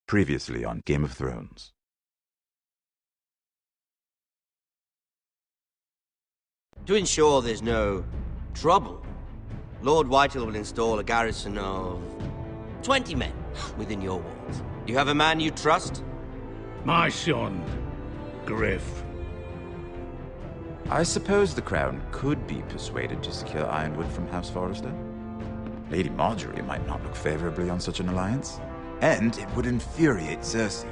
Previously on Game of Thrones. To ensure there's no trouble, Lord Whitehill will install a garrison of 20 men within your walls. You have a man you trust? My son, Griff. I suppose the Crown could be persuaded to secure Ironwood from House Forrester. Lady Marjorie might not look favorably on such an alliance, and it would infuriate Cersei.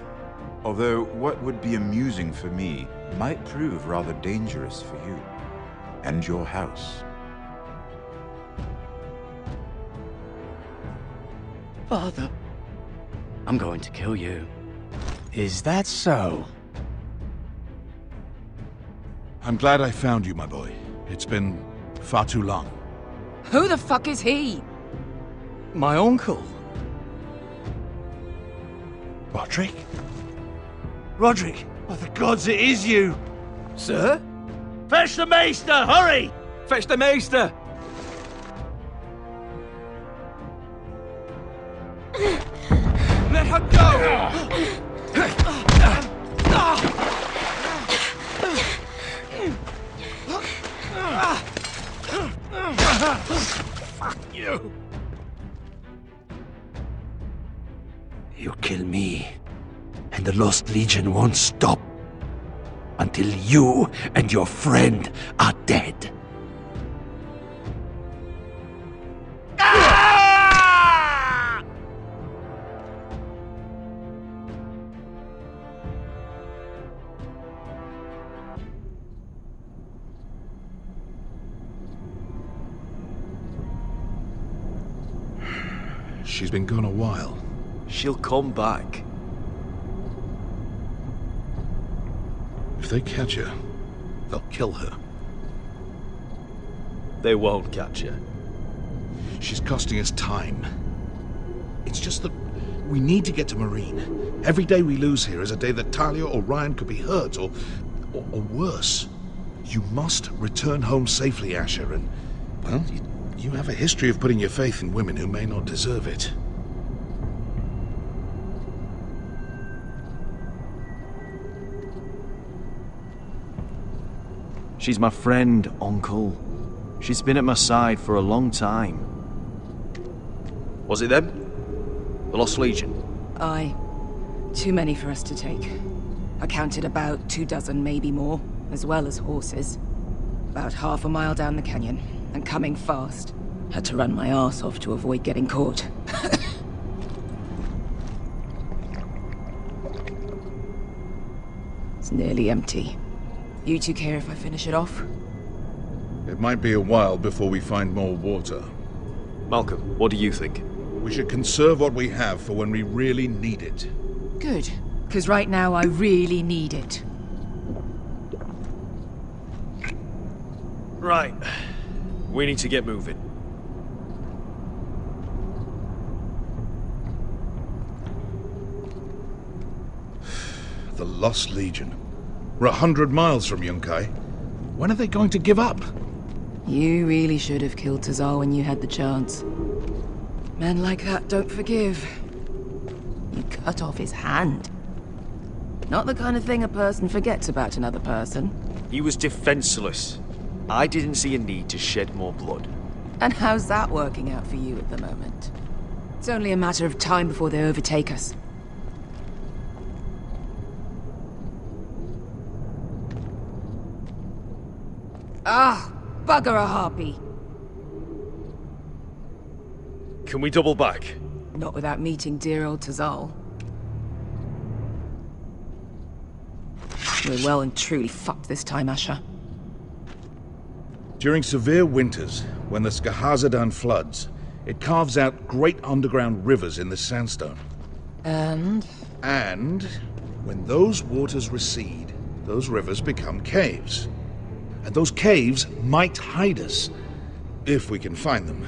Although what would be amusing for me might prove rather dangerous for you and your house. Father, I'm going to kill you. Is that so? I'm glad I found you, my boy. It's been far too long. Who the fuck is he? My uncle. Roderick? Roderick! By the gods, it is you! Sir? Fetch the maester, hurry! Fetch the maester! Let her go! Fuck you! You kill me, and the Lost Legion won't stop until you and your friend are dead. She's been gone a while. She'll come back. If they catch her, they'll kill her. They won't catch her. She's costing us time. It's just that we need to get to Marine. Every day we lose here is a day that Talia or Ryan could be hurt, or worse. You must return home safely, Asher, and, well, you have a history of putting your faith in women who may not deserve it. She's my friend, Uncle. She's been at my side for a long time. Was it them? The Lost Legion? Aye. Too many for us to take. I counted about 24, maybe more, as well as horses. About half a mile down the canyon, and coming fast. Had to run my arse off to avoid getting caught. It's nearly empty. You two care if I finish it off? It might be a while before we find more water. Malcolm, what do you think? We should conserve what we have for when we really need it. Good. Because right now I really need it. Right. We need to get moving. The Lost Legion. We're 100 miles from Yunkai. When are they going to give up? You really should have killed Tazar when you had the chance. Men like that don't forgive. You cut off his hand. Not the kind of thing a person forgets about another person. He was defenseless. I didn't see a need to shed more blood. And how's that working out for you at the moment? It's only a matter of time before they overtake us. Ah, bugger a harpy. Can we double back? Not without meeting dear old Tazal. We're well and truly fucked this time, Asher. During severe winters, when the Skahazadan floods, it carves out great underground rivers in the sandstone. And? And when those waters recede, those rivers become caves. And those caves might hide us, if we can find them.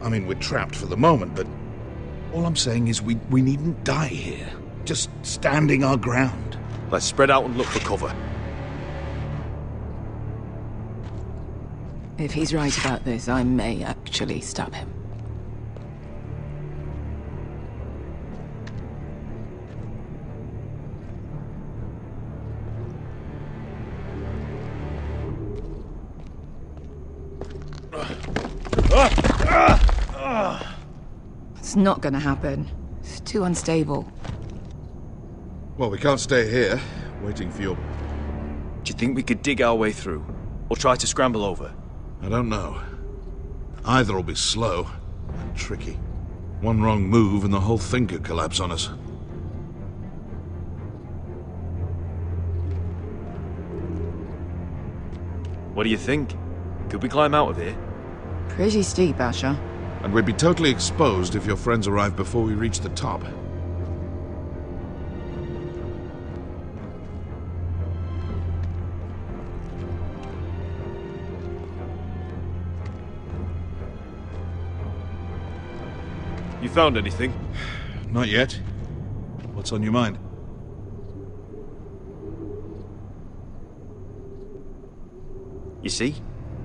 I mean, we're trapped for the moment, but all I'm saying is we needn't die here. Just standing our ground. Let's spread out and look for cover. If he's right about this, I may actually stab him. It's not gonna happen. It's too unstable. Well, we can't stay here, waiting for your... Do you think we could dig our way through? Or try to scramble over? I don't know. Either will be slow and tricky. One wrong move and the whole thing could collapse on us. What do you think? Could we climb out of here? Pretty steep, Asher. And we'd be totally exposed if your friends arrive before we reach the top. You found anything? Not yet. What's on your mind? You see?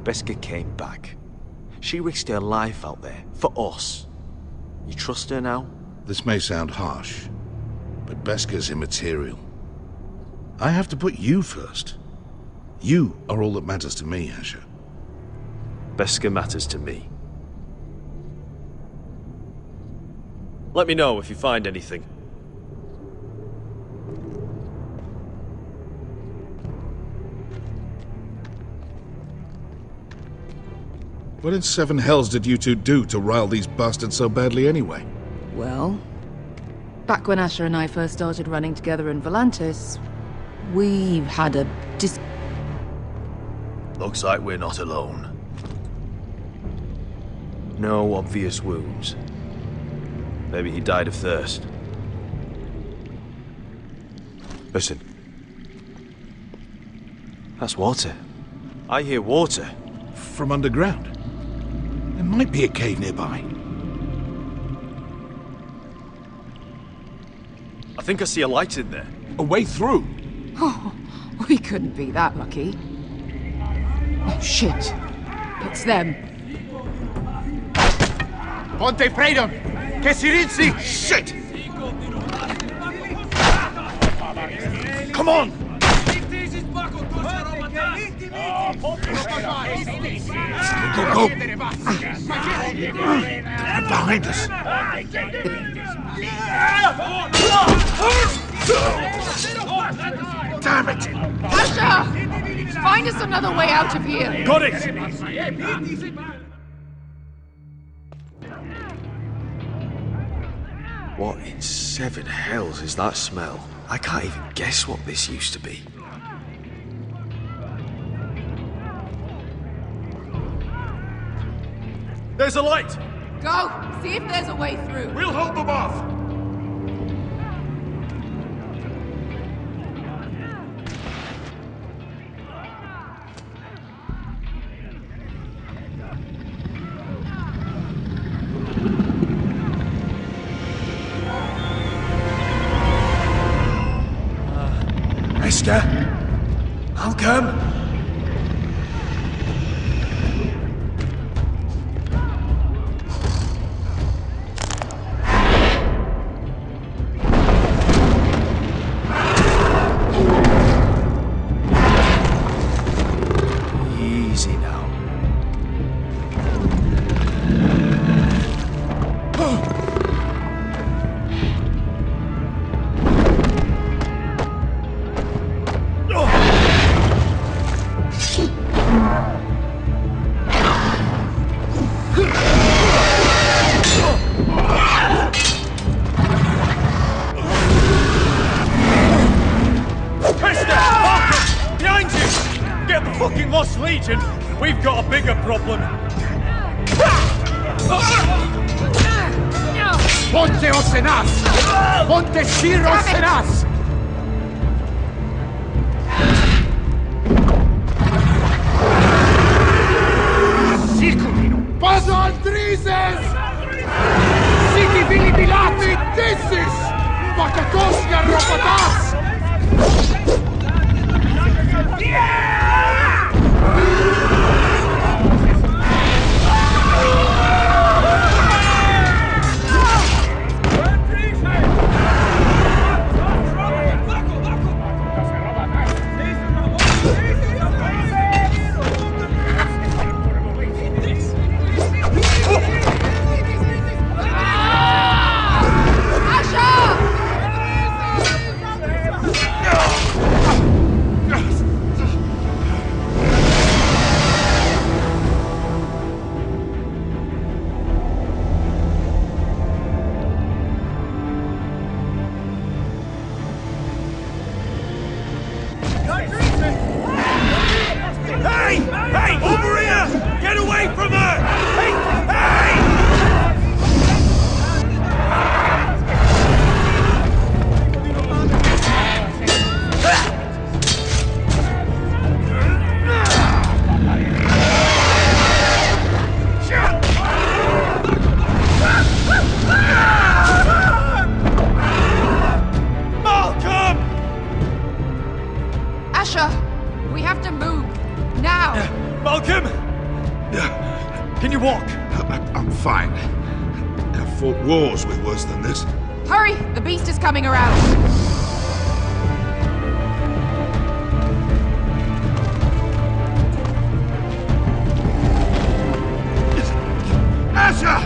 Beskha came back. She risked her life out there, for us. You trust her now? This may sound harsh, but Beskha's immaterial. I have to put you first. You are all that matters to me, Asher. Beskha matters to me. Let me know if you find anything. What in seven hells did you two do to rile these bastards so badly anyway? Well, back when Asher and I first started running together in Volantis, we had a Looks like we're not alone. No obvious wounds. Maybe he died of thirst. Listen. That's water. I hear water. From underground. There might be a cave nearby. I think I see a light in there. A way through. Oh, we couldn't be that lucky. Oh, shit. It's them. Ponte freedom! Che si rizzi! Shit! Come on! Go, go! They're behind us! Damn it! Asher! Find us another way out of here! Got it! What in seven hells is that smell? I can't even guess what this used to be. There's a light! Go! See if there's a way through. We'll hold them off! Beskha, I'll come. Easy now. We've got a bigger problem. Ponte Osenas! Ponte Shir Osenas! Sikuvino! Paso al Drises! Siki Vili Bilati Dissis! Vakakosya Ropatas! Fine. I've fought wars with worse than this. Hurry! The beast is coming around! Asher!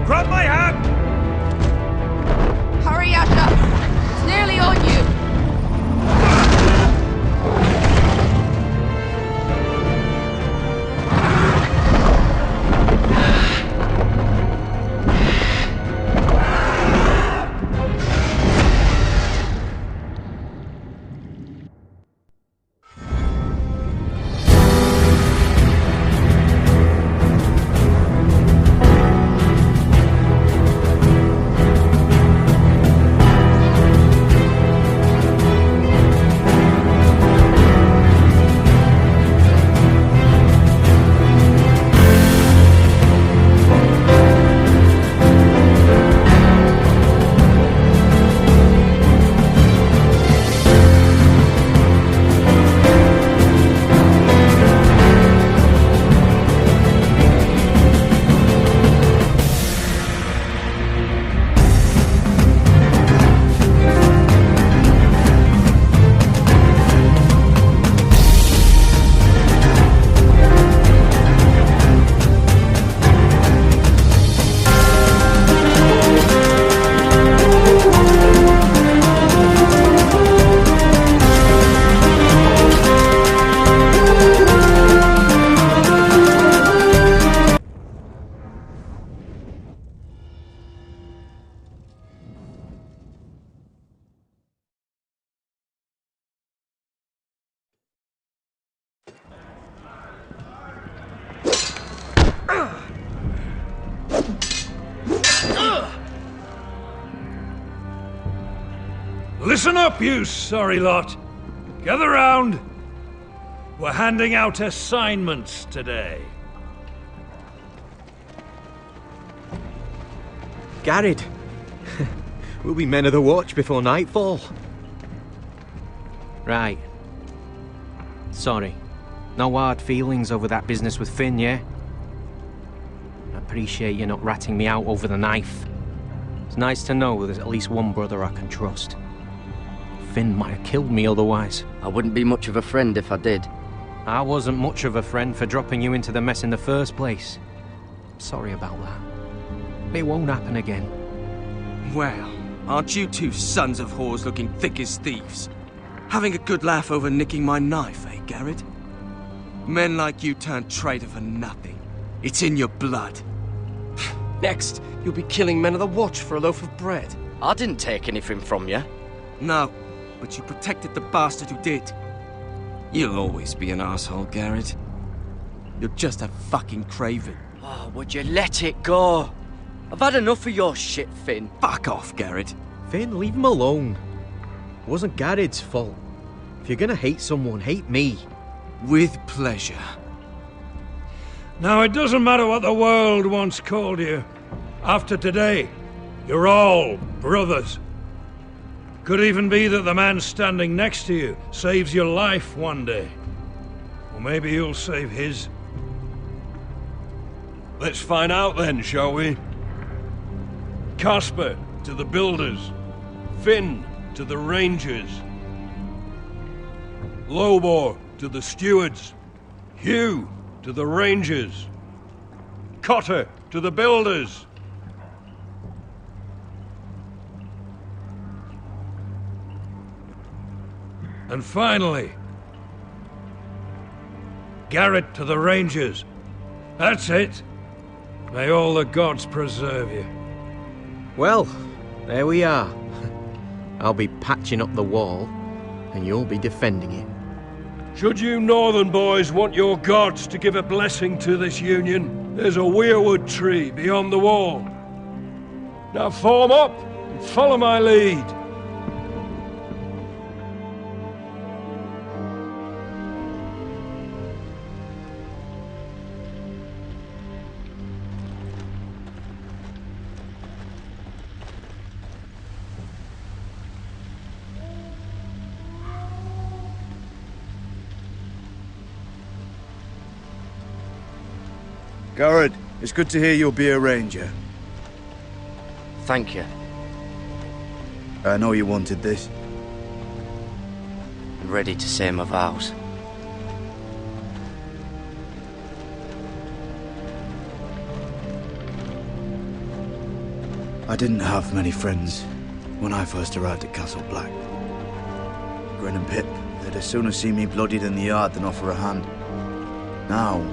Grab my hand! Hurry, Asher! It's nearly on you! Listen up, you sorry lot. Gather round. We're handing out assignments today. Garrett. We'll be men of the watch before nightfall. Right. Sorry. No hard feelings over that business with Finn, yeah? I appreciate you not ratting me out over the knife. It's nice to know there's at least one brother I can trust. Finn might have killed me otherwise. I wouldn't be much of a friend if I did. I wasn't much of a friend for dropping you into the mess in the first place. Sorry about that. It won't happen again. Well, aren't you two sons of whores looking thick as thieves? Having a good laugh over nicking my knife, eh, Garrett? Men like you turn traitor for nothing. It's in your blood. Next, you'll be killing men of the watch for a loaf of bread. I didn't take anything from you. No, but you protected the bastard who did. You'll always be an asshole, Garrett. You're just a fucking craven. Oh, would you let it go? I've had enough of your shit, Finn. Fuck off, Garrett. Finn, leave him alone. It wasn't Garrett's fault. If you're gonna hate someone, hate me. With pleasure. Now, it doesn't matter what the world once called you. After today, you're all brothers. Could even be that the man standing next to you saves your life one day. Or maybe you'll save his. Let's find out then, shall we? Casper to the builders. Finn to the rangers. Lobor to the stewards. Hugh to the rangers. Cotter to the builders. And finally, Garrett to the rangers. That's it. May all the gods preserve you. Well, there we are. I'll be patching up the wall, and you'll be defending it. Should you northern boys want your gods to give a blessing to this union, there's a weirwood tree beyond the wall. Now form up and follow my lead. Garrett, It's good to hear you'll be a ranger. Thank you. I know you wanted this. I'm ready to say my vows. I didn't have many friends when I first arrived at Castle Black. Grin and Pip, they'd as soon see me bloodied in the yard than offer a hand. Now,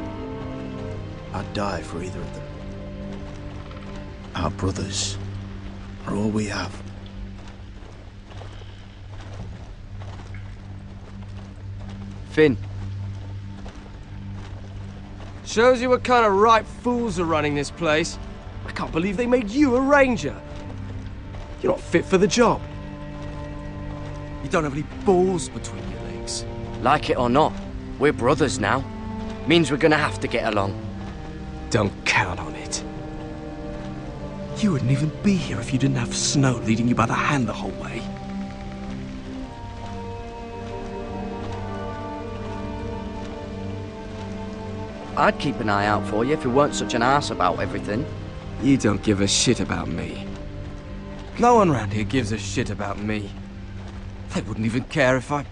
I'd die for either of them. Our brothers are all we have. Finn. Shows you what kind of ripe fools are running this place. I can't believe they made you a ranger. You're not fit for the job. You don't have any balls between your legs. Like it or not, we're brothers now. Means we're gonna have to get along. Don't count on it. You wouldn't even be here if you didn't have Snow leading you by the hand the whole way. I'd keep an eye out for you if you weren't such an arse about everything. You don't give a shit about me. No one around here gives a shit about me. They wouldn't even care if I...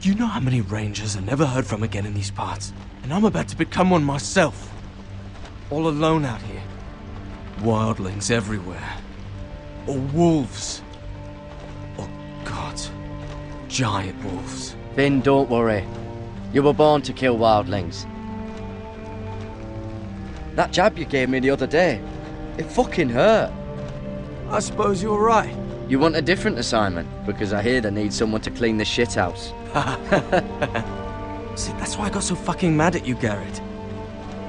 Do you know how many rangers are never heard from again in these parts? And I'm about to become one myself. All alone out here. Wildlings everywhere. Or wolves. Oh God. Giant wolves. Finn, don't worry. You were born to kill wildlings. That jab you gave me the other day, it fucking hurt. I suppose you're right. You want a different assignment? Because I hear they need someone to clean the shithouse. See, that's why I got so fucking mad at you, Garrett.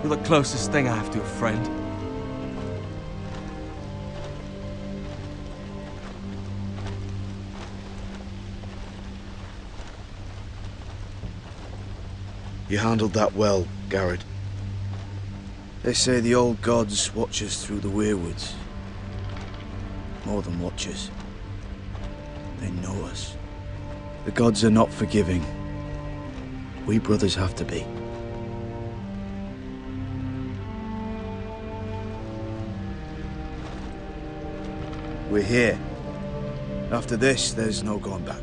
You're the closest thing I have to a friend. You handled that well, Garrett. They say the old gods watch us through the weirwoods. More than watch us. They know us. The gods are not forgiving. We brothers have to be. We're here. After this, there's no going back.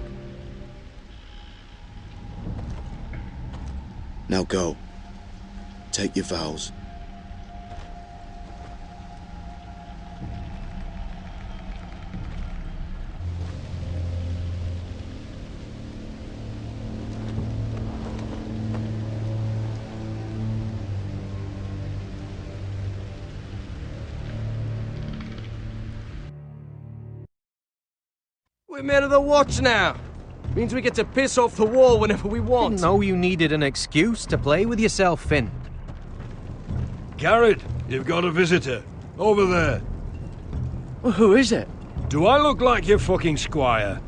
Now go. Take your vows. We're men of the watch now. Means we get to piss off the wall whenever we want. Didn't know you needed an excuse to play with yourself, Finn. Garrett, you've got a visitor. Over there. Well, who is it? Do I look like your fucking squire?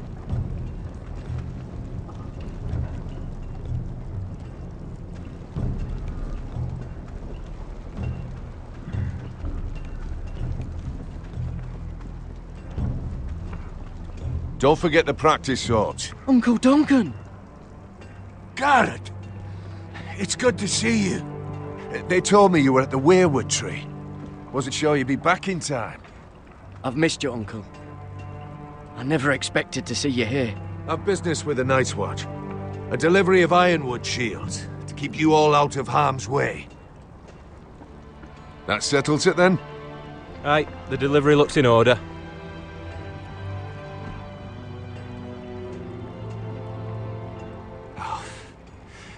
Don't forget to practice swords. Uncle Duncan! Garrett! It's good to see you. They told me you were at the weirwood tree. Wasn't sure you'd be back in time. I've missed you, Uncle. I never expected to see you here. I've business with the Night's Watch. A delivery of ironwood shields to keep you all out of harm's way. That settles it then? Aye, the delivery looks in order.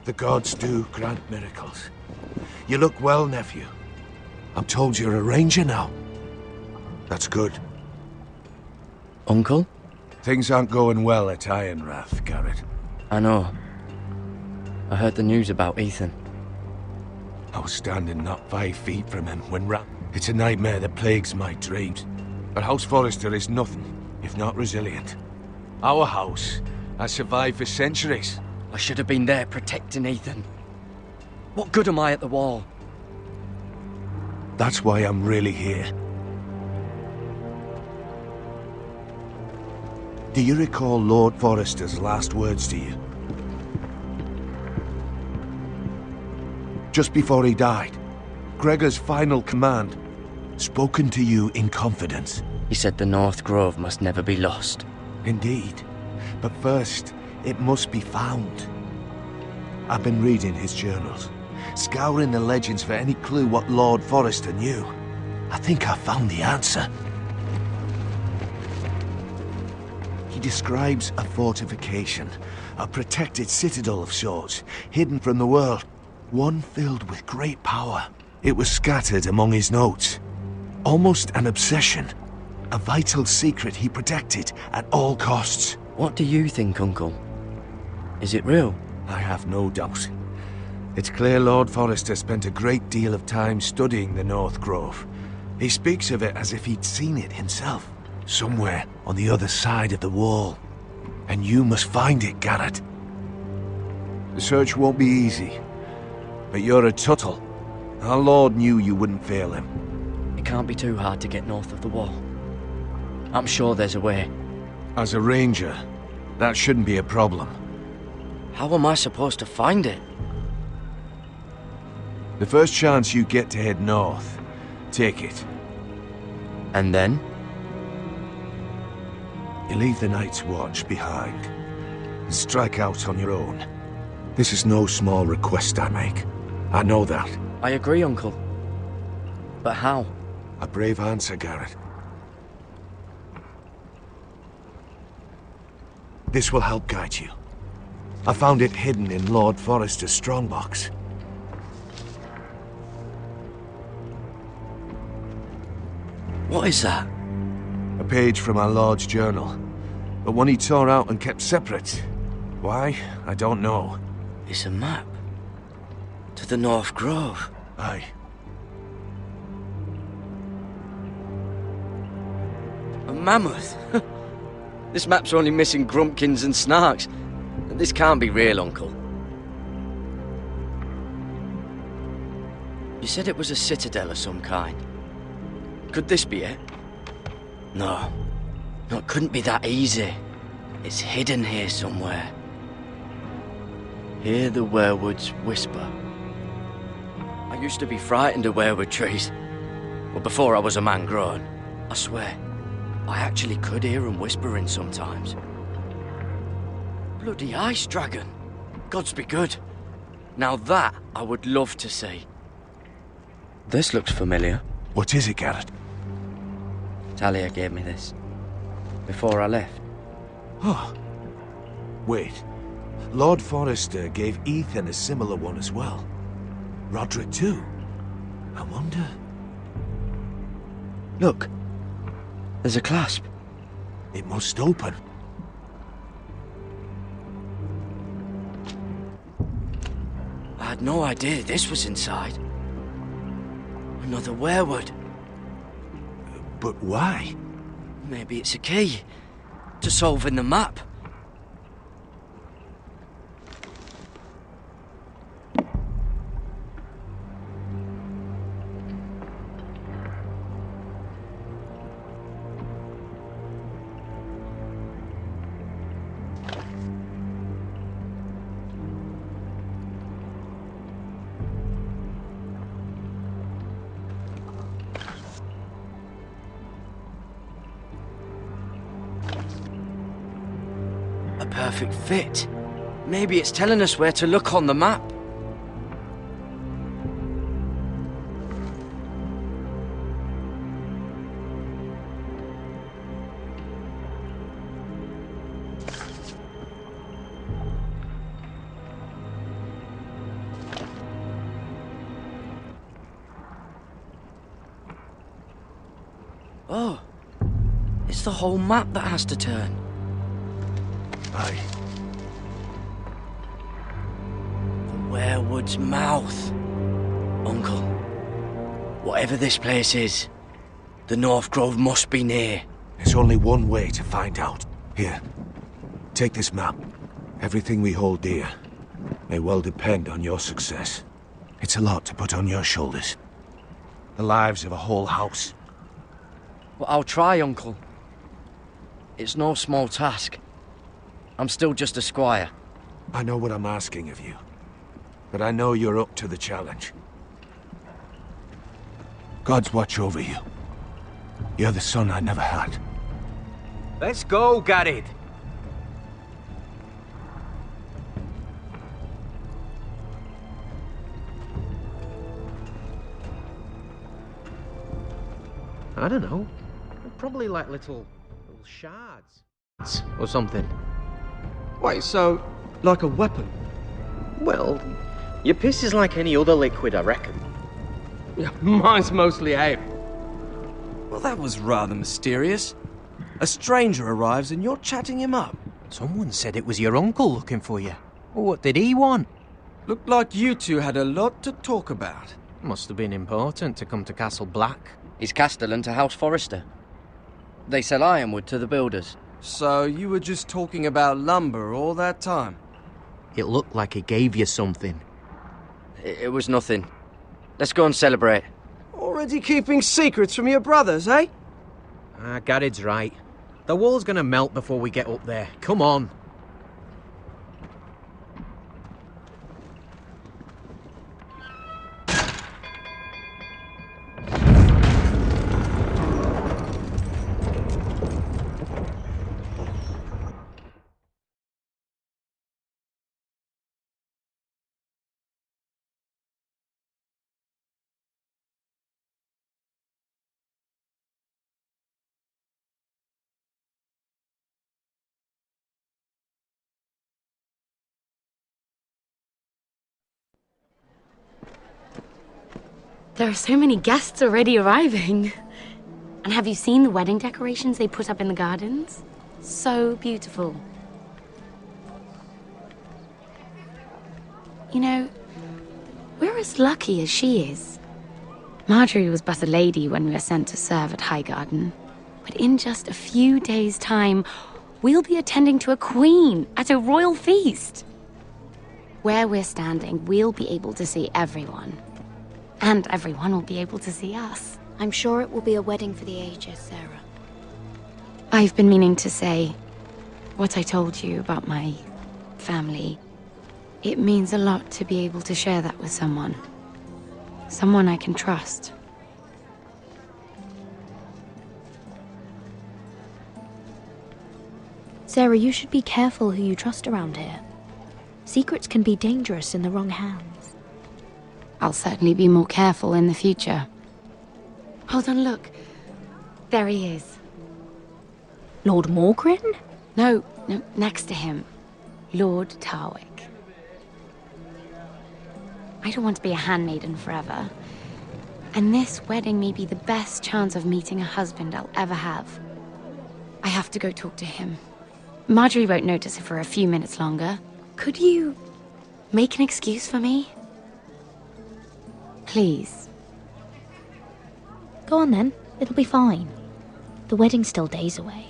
The gods do grant miracles. You look well, nephew. I'm told you're a ranger now. That's good. Uncle? Things aren't going well at Ironrath, Garrett. I know. I heard the news about Ethan. I was standing not 5 feet from him when It's a nightmare that plagues my dreams. But House Forrester is nothing, if not resilient. Our house has survived for centuries. I should have been there protecting Ethan. What good am I at the wall? That's why I'm really here. Do you recall Lord Forrester's last words to you? Just before he died. Gregor's final command. Spoken to you in confidence. He said the North Grove must never be lost. Indeed. But first, it must be found. I've been reading his journals, scouring the legends for any clue what Lord Forrester knew. I think I found the answer. He describes a fortification, a protected citadel of sorts, hidden from the world, one filled with great power. It was scattered among his notes. Almost an obsession. A vital secret he protected at all costs. What do you think, Uncle? Is it real? I have no doubt. It's clear Lord Forrester spent a great deal of time studying the North Grove. He speaks of it as if he'd seen it himself, somewhere on the other side of the wall. And you must find it, Garrett. The search won't be easy, but you're a Tuttle. Our Lord knew you wouldn't fail him. It can't be too hard to get north of the wall. I'm sure there's a way. As a ranger, that shouldn't be a problem. How am I supposed to find it? The first chance you get to head north, take it. And then? You leave the Night's Watch behind and strike out on your own. This is no small request I make. I know that. I agree, Uncle. But how? A brave answer, Garrett. This will help guide you. I found it hidden in Lord Forrester's strongbox. What is that? A page from our Lord's journal, but one he tore out and kept separate. Why? I don't know. It's a map. To the North Grove. Aye. A mammoth? This map's only missing grumpkins and snarks. This can't be real, Uncle. You said it was a citadel of some kind. Could this be it? No. No, it couldn't be that easy. It's hidden here somewhere. Hear the weirwoods whisper. I used to be frightened of weirwood trees. Well, before I was a man grown. I swear, I actually could hear them whispering sometimes. Bloody ice dragon. Gods be good. Now that I would love to see. This looks familiar. What is it, Garrett? Talia gave me this. Before I left. Oh. Wait. Lord Forrester gave Ethan a similar one as well. Roderick too. I wonder... Look. There's a clasp. It must open. I had no idea this was inside. Another weirwood. But why? Maybe it's a key to solving the map. Perfect fit. Maybe it's telling us where to look on the map. Oh, it's the whole map that has to turn. Aye. The weirwood's mouth. Uncle, whatever this place is, the North Grove must be near. There's only one way to find out. Here, take this map. Everything we hold dear may well depend on your success. It's a lot to put on your shoulders. The lives of a whole house. Well, I'll try, Uncle. It's no small task. I'm still just a squire. I know what I'm asking of you, but I know you're up to the challenge. Gods watch over you. You're the son I never had. Let's go, Garrett. I don't know. Probably like little shards. Or something. Wait, so, like a weapon? Well, your piss is like any other liquid, I reckon. Yeah, mine's mostly ale. Well, that was rather mysterious. A stranger arrives and you're chatting him up. Someone said it was your uncle looking for you. What did he want? Looked like you two had a lot to talk about. Must have been important to come to Castle Black. He's castellan to House Forrester. They sell ironwood to the builders. So you were just talking about lumber all that time? It looked like he gave you something. It was nothing. Let's go and celebrate. Already keeping secrets from your brothers, eh? Garrett's right. The wall's gonna melt before we get up there. Come on. There are so many guests already arriving. And have you seen the wedding decorations they put up in the gardens? So beautiful. You know, we're as lucky as she is. Marjorie was but a lady when we were sent to serve at Highgarden. But in just a few days' time, we'll be attending to a queen at a royal feast. Where we're standing, we'll be able to see everyone. And everyone will be able to see us. I'm sure it will be a wedding for the ages, Sarah. I've been meaning to say what I told you about my family. It means a lot to be able to share that with someone. Someone I can trust. Sarah, you should be careful who you trust around here. Secrets can be dangerous in the wrong hands. I'll certainly be more careful in the future. Hold on, look. There he is. Lord Morgrin? No, next to him. Lord Tarwick. I don't want to be a handmaiden forever. And this wedding may be the best chance of meeting a husband I'll ever have. I have to go talk to him. Marjorie won't notice it for a few minutes longer. Could you make an excuse for me? Please. Go on then. It'll be fine. The wedding's still days away.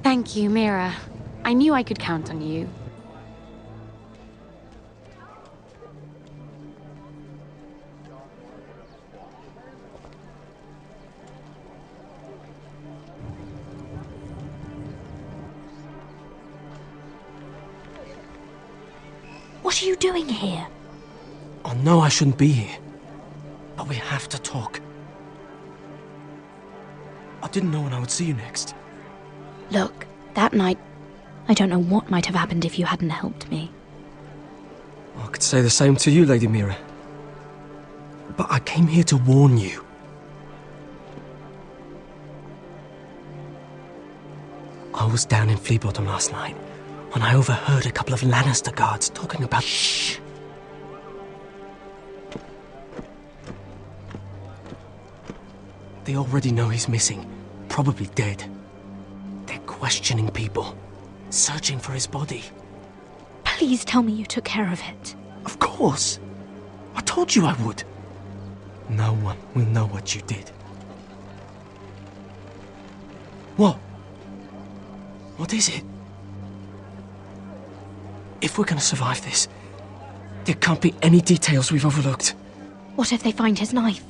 Thank you, Mira. I knew I could count on you. What are you doing here? I know I shouldn't be here. But we have to talk. I didn't know when I would see you next. Look, that night, I don't know what might have happened if you hadn't helped me. I could say the same to you, Lady Mira. But I came here to warn you. I was down in Fleabottom last night when I overheard a couple of Lannister guards talking about... Shh! They already know he's missing, probably dead. They're questioning people, searching for his body. Please tell me you took care of it. Of course. I told you I would. No one will know what you did. What? What is it? If we're gonna survive this, there can't be any details we've overlooked. What if they find his knife?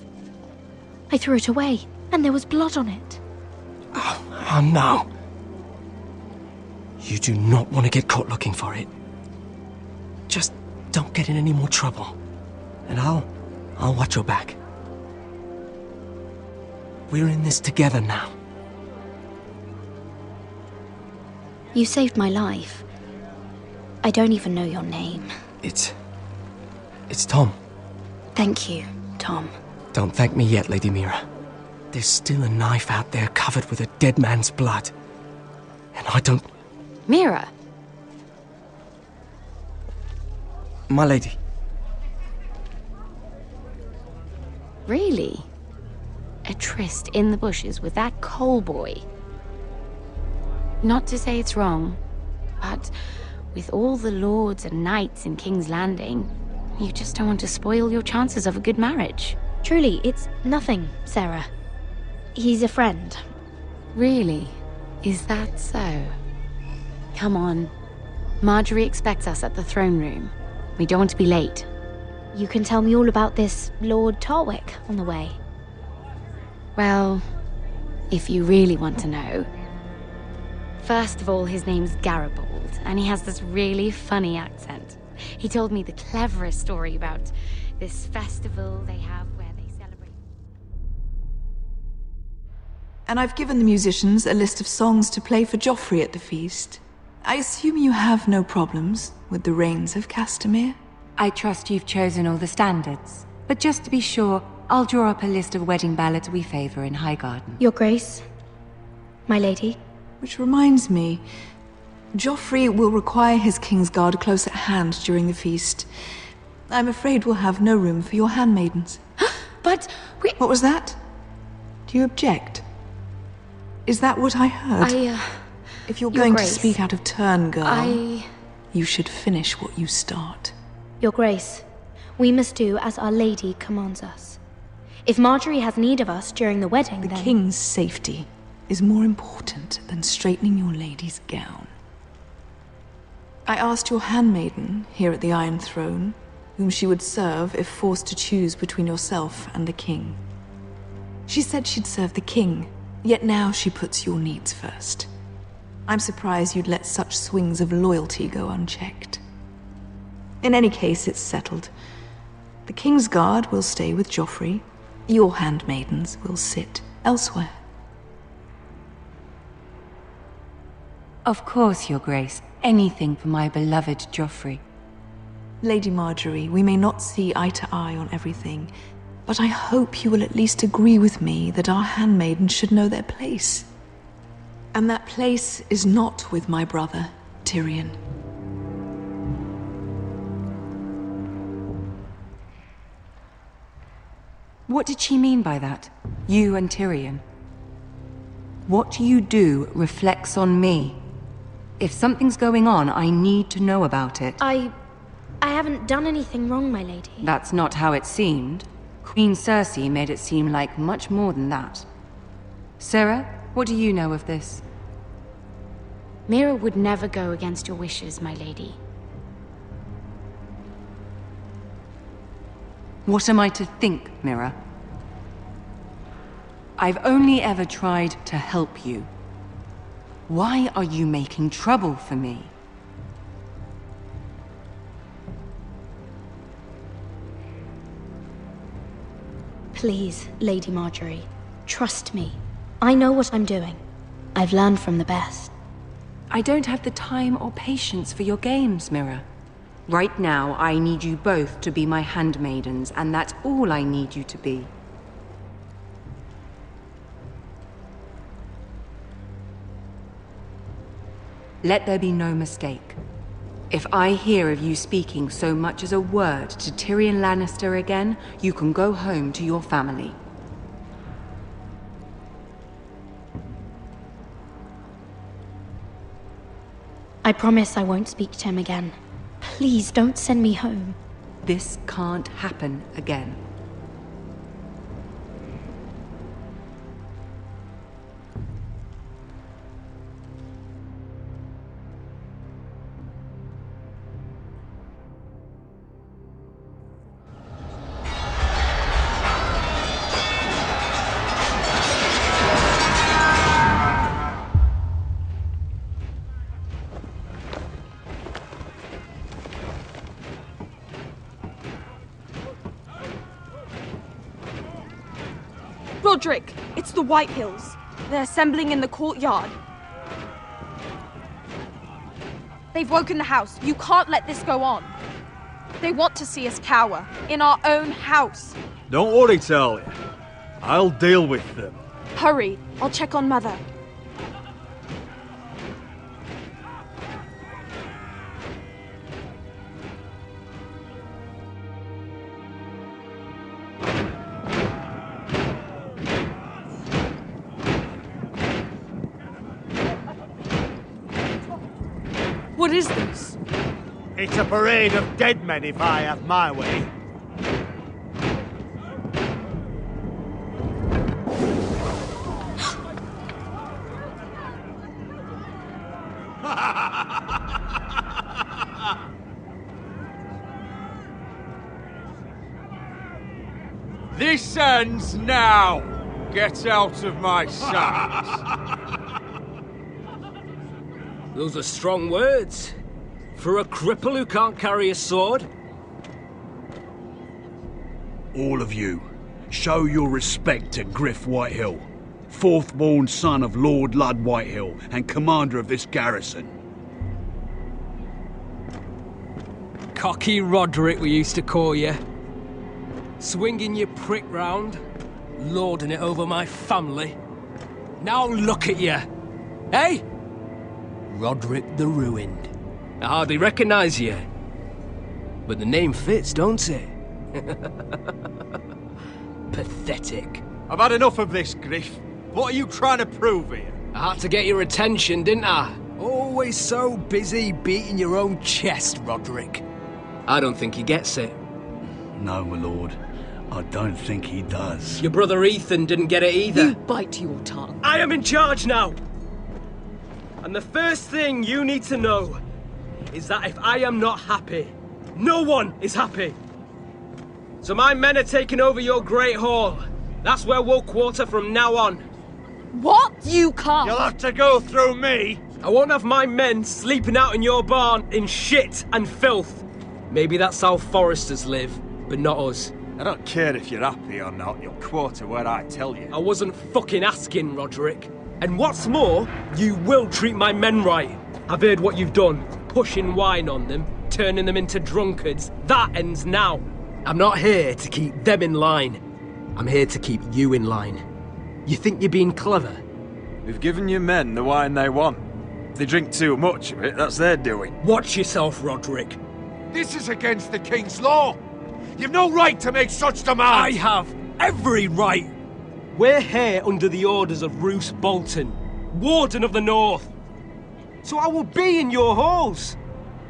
I threw it away, and there was blood on it. Oh no. You do not want to get caught looking for it. Just don't get in any more trouble. And I'll watch your back. We're in this together now. You saved my life. I don't even know your name. It's Tom. Thank you, Tom. Don't thank me yet, Lady Mira. There's still a knife out there covered with a dead man's blood. And I don't... Mira! My lady. Really? A tryst in the bushes with that coal boy? Not to say it's wrong, but with all the lords and knights in King's Landing, you just don't want to spoil your chances of a good marriage. Truly, it's nothing, Sarah. He's a friend. Really? Is that so? Come on. Marjorie expects us at the throne room. We don't want to be late. You can tell me all about this Lord Tarwick on the way. Well, if you really want to know. First of all, his name's Garibaldi, and he has this really funny accent. He told me the cleverest story about this festival they have where they celebrate. And I've given the musicians a list of songs to play for Joffrey at the feast. I assume you have no problems with the Rains of Castamere? I trust you've chosen all the standards. But just to be sure, I'll draw up a list of wedding ballads we favor in Highgarden. Your Grace, my lady. Which reminds me, Joffrey will require his Kingsguard close at hand during the feast. I'm afraid we'll have no room for your handmaidens. But we... What was that? Do you object? Is that what I heard? If you're going to speak out of turn, girl, you should finish what you start. Your Grace, we must do as our lady commands us. If Marjorie has need of us during the wedding, then... The king's safety is more important than straightening your lady's gown. I asked your handmaiden here at the Iron Throne whom she would serve if forced to choose between yourself and the king. She said she'd serve the king, yet now she puts your needs first. I'm surprised you'd let such swings of loyalty go unchecked. In any case, it's settled. The Kingsguard will stay with Joffrey. Your handmaidens will sit elsewhere. Of course, Your Grace. Anything for my beloved Joffrey. Lady Marjorie, we may not see eye to eye on everything, but I hope you will at least agree with me that our handmaidens should know their place. And that place is not with my brother, Tyrion. What did she mean by that? You and Tyrion? What you do reflects on me. If something's going on, I need to know about it. I haven't done anything wrong, my lady. That's not how it seemed. Queen Cersei made it seem like much more than that. Sarah, what do you know of this? Mira would never go against your wishes, my lady. What am I to think, Mira? I've only ever tried to help you. Why are you making trouble for me? Please, Lady Marjorie, trust me. I know what I'm doing. I've learned from the best. I don't have the time or patience for your games, Mira. Right now, I need you both to be my handmaidens, and that's all I need you to be. Let there be no mistake. If I hear of you speaking so much as a word to Tyrion Lannister again, you can go home to your family. I promise I won't speak to him again. Please don't send me home. This can't happen again. Roderick, it's the Whitehills. They're assembling in the courtyard. They've woken the house. You can't let this go on. They want to see us cower. In our own house. Don't worry, Talia. I'll deal with them. Hurry. I'll check on Mother. What is this? It's a parade of dead men if I have my way. This ends now! Get out of my sight! Those are strong words. For a cripple who can't carry a sword? All of you, show your respect to Griff Whitehill, fourth-born son of Lord Lud Whitehill and commander of this garrison. Cocky Roderick, we used to call you. Swinging your prick round, lording it over my family. Now look at you, eh? Roderick the Ruined. I hardly recognise you. But the name fits, don't it? Pathetic. I've had enough of this, Griff. What are you trying to prove here? I had to get your attention, didn't I? Always so busy beating your own chest, Roderick. I don't think he gets it. No, my lord. I don't think he does. Your brother Ethan didn't get it either. You bite your tongue. I am in charge now! And the first thing you need to know is that if I am not happy, no one is happy. So my men are taking over your Great Hall. That's where we'll quarter from now on. What? You can't. You'll have to go through me. I won't have my men sleeping out in your barn in shit and filth. Maybe that's how foresters live, but not us. I don't care if you're happy or not. You'll quarter where I tell you. I wasn't fucking asking, Roderick. And what's more, you will treat my men right. I've heard what you've done. Pushing wine on them, turning them into drunkards. That ends now. I'm not here to keep them in line. I'm here to keep you in line. You think you're being clever? We've given your men the wine they want. If they drink too much of it, that's their doing. Watch yourself, Roderick. This is against the King's law. You've no right to make such demands. I have every right. We're here under the orders of Roose Bolton, Warden of the North. So I will be in your halls.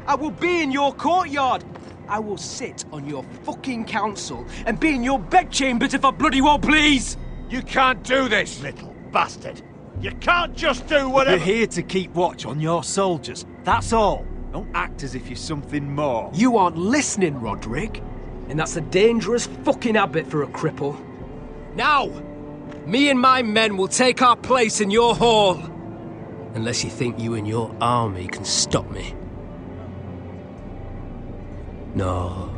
I will be in your courtyard. I will sit on your fucking council and be in your bedchambers if I bloody well please. You can't do this, little bastard. You can't just do whatever. You're here to keep watch on your soldiers. That's all. Don't act as if you're something more. You aren't listening, Roderick. And that's a dangerous fucking habit for a cripple. Now, me and my men will take our place in your hall. Unless you think you and your army can stop me. No,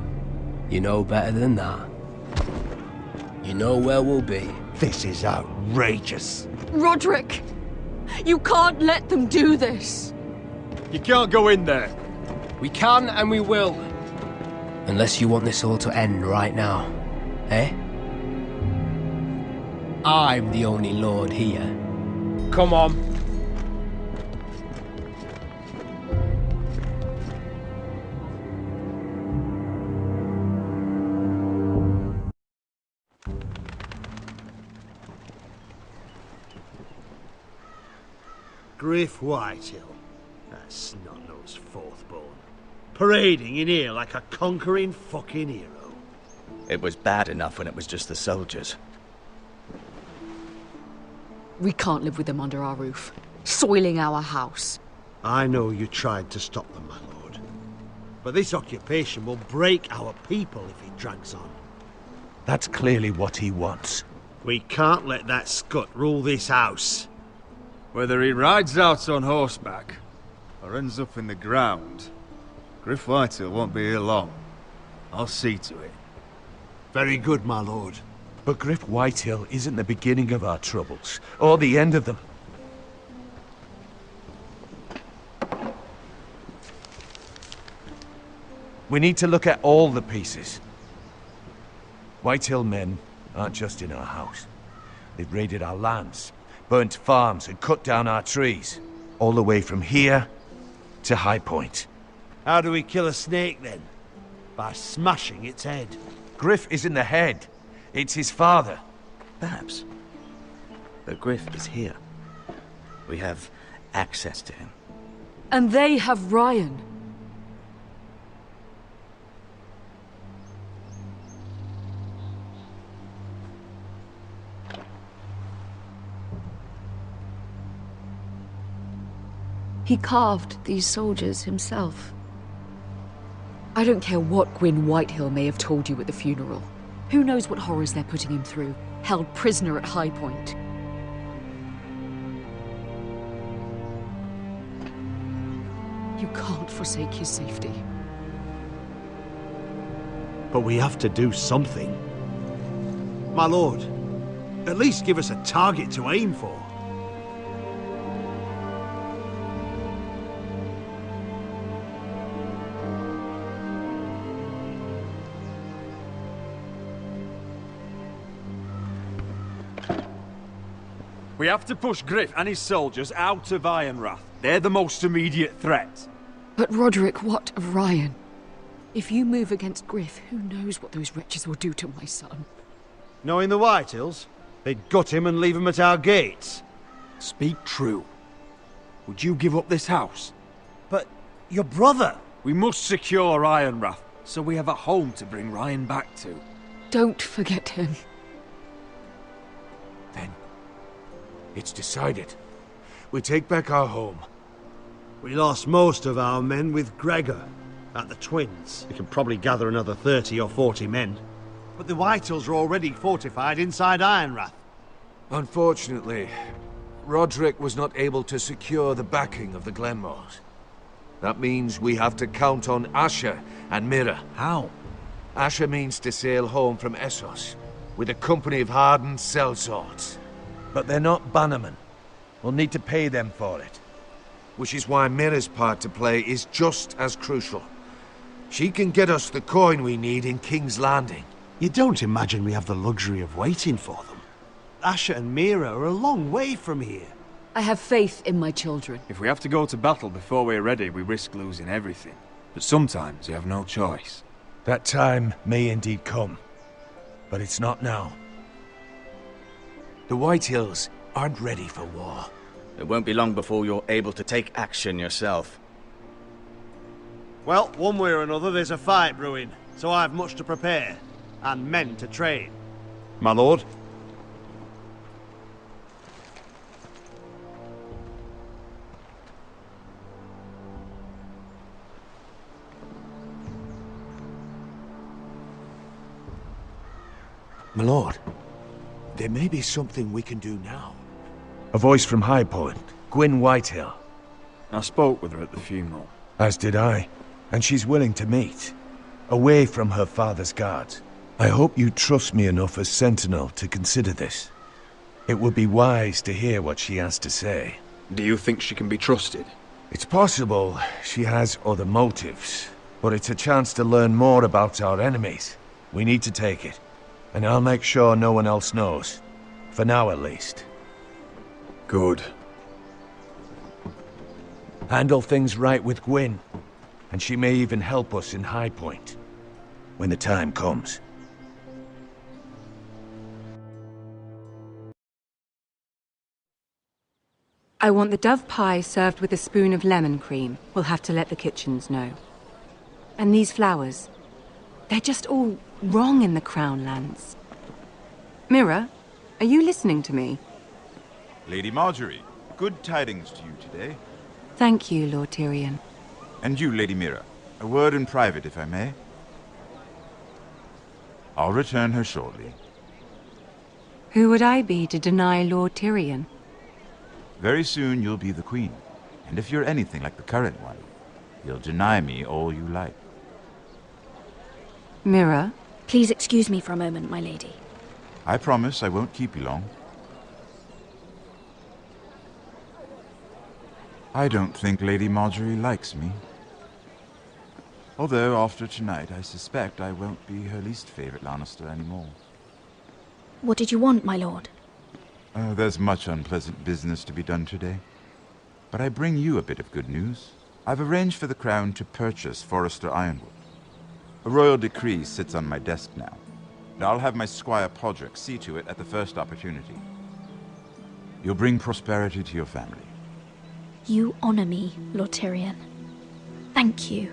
you know better than that. You know where we'll be. This is outrageous. Roderick, you can't let them do this. You can't go in there. We can and we will. Unless you want this all to end right now, eh? I'm the only lord here. Come on. Griff Whitehill. That's snot-nosed fourth-born. Parading in here like a conquering fucking hero. It was bad enough when it was just the soldiers. We can't live with them under our roof, soiling our house. I know you tried to stop them, my lord. But this occupation will break our people if it drags on. That's clearly what he wants. We can't let that scut rule this house. Whether he rides out on horseback or ends up in the ground, Griff Whitehill won't be here long. I'll see to it. Very good, my lord. But Griff Whitehill isn't the beginning of our troubles, or the end of them. We need to look at all the pieces. Whitehill men aren't just in our house. They've raided our lands, burnt farms and cut down our trees. All the way from here to High Point. How do we kill a snake then? By smashing its head. Griff isn't the head. It's his father. Perhaps. But Griff is here. We have access to him. And they have Ryan. He carved these soldiers himself. I don't care what Gwyn Whitehill may have told you at the funeral. Who knows what horrors they're putting him through, held prisoner at High Point. You can't forsake his safety. But we have to do something. My lord, at least give us a target to aim for. We have to push Griff and his soldiers out of Ironrath. They're the most immediate threat. But Roderick, what of Ryan? If you move against Griff, who knows what those wretches will do to my son? Knowing the Whitehills, they'd gut him and leave him at our gates. Speak true. Would you give up this house? But your brother! We must secure Ironrath, so we have a home to bring Ryan back to. Don't forget him. It's decided. We take back our home. We lost most of our men with Gregor at the Twins. We can probably gather another 30 or 40 men. But the Whitehills are already fortified inside Ironrath. Unfortunately, Roderick was not able to secure the backing of the Glenmores. That means we have to count on Asher and Mira. How? Asher means to sail home from Essos with a company of hardened sellswords. But they're not bannermen. We'll need to pay them for it. Which is why Mira's part to play is just as crucial. She can get us the coin we need in King's Landing. You don't imagine we have the luxury of waiting for them? Asher and Mira are a long way from here. I have faith in my children. If we have to go to battle before we're ready, we risk losing everything. But sometimes you have no choice. That time may indeed come. But it's not now. The Whitehills aren't ready for war. It won't be long before you're able to take action yourself. Well, one way or another, there's a fight brewing, so I've much to prepare, and men to train. My lord? My lord, there may be something we can do now. A voice from High Point, Gwyn Whitehill. I spoke with her at the funeral. As did I, and she's willing to meet, away from her father's guards. I hope you trust me enough as Sentinel to consider this. It would be wise to hear what she has to say. Do you think she can be trusted? It's possible she has other motives, but it's a chance to learn more about our enemies. We need to take it, and I'll make sure no one else knows. For now, at least. Good. Handle things right with Gwyn, and she may even help us in High Point, when the time comes. I want the dove pie served with a spoon of lemon cream. We'll have to let the kitchens know. And these flowers, they're just all wrong in the Crown lands. Mira, are you listening to me? Lady Marjorie, good tidings to you today. Thank you, Lord Tyrion. And you, Lady Mira. A word in private, if I may. I'll return her shortly. Who would I be to deny Lord Tyrion? Very soon you'll be the queen. And if you're anything like the current one, you'll deny me all you like. Mira? Please excuse me for a moment, my lady. I promise I won't keep you long. I don't think Lady Marjorie likes me. Although, after tonight, I suspect I won't be her least favorite Lannister anymore. What did you want, my lord? There's much unpleasant business to be done today. But I bring you a bit of good news. I've arranged for the Crown to purchase Forrester Ironwood. A royal decree sits on my desk now, and I'll have my squire Podrick see to it at the first opportunity. You'll bring prosperity to your family. You honor me, Lord Tyrion. Thank you.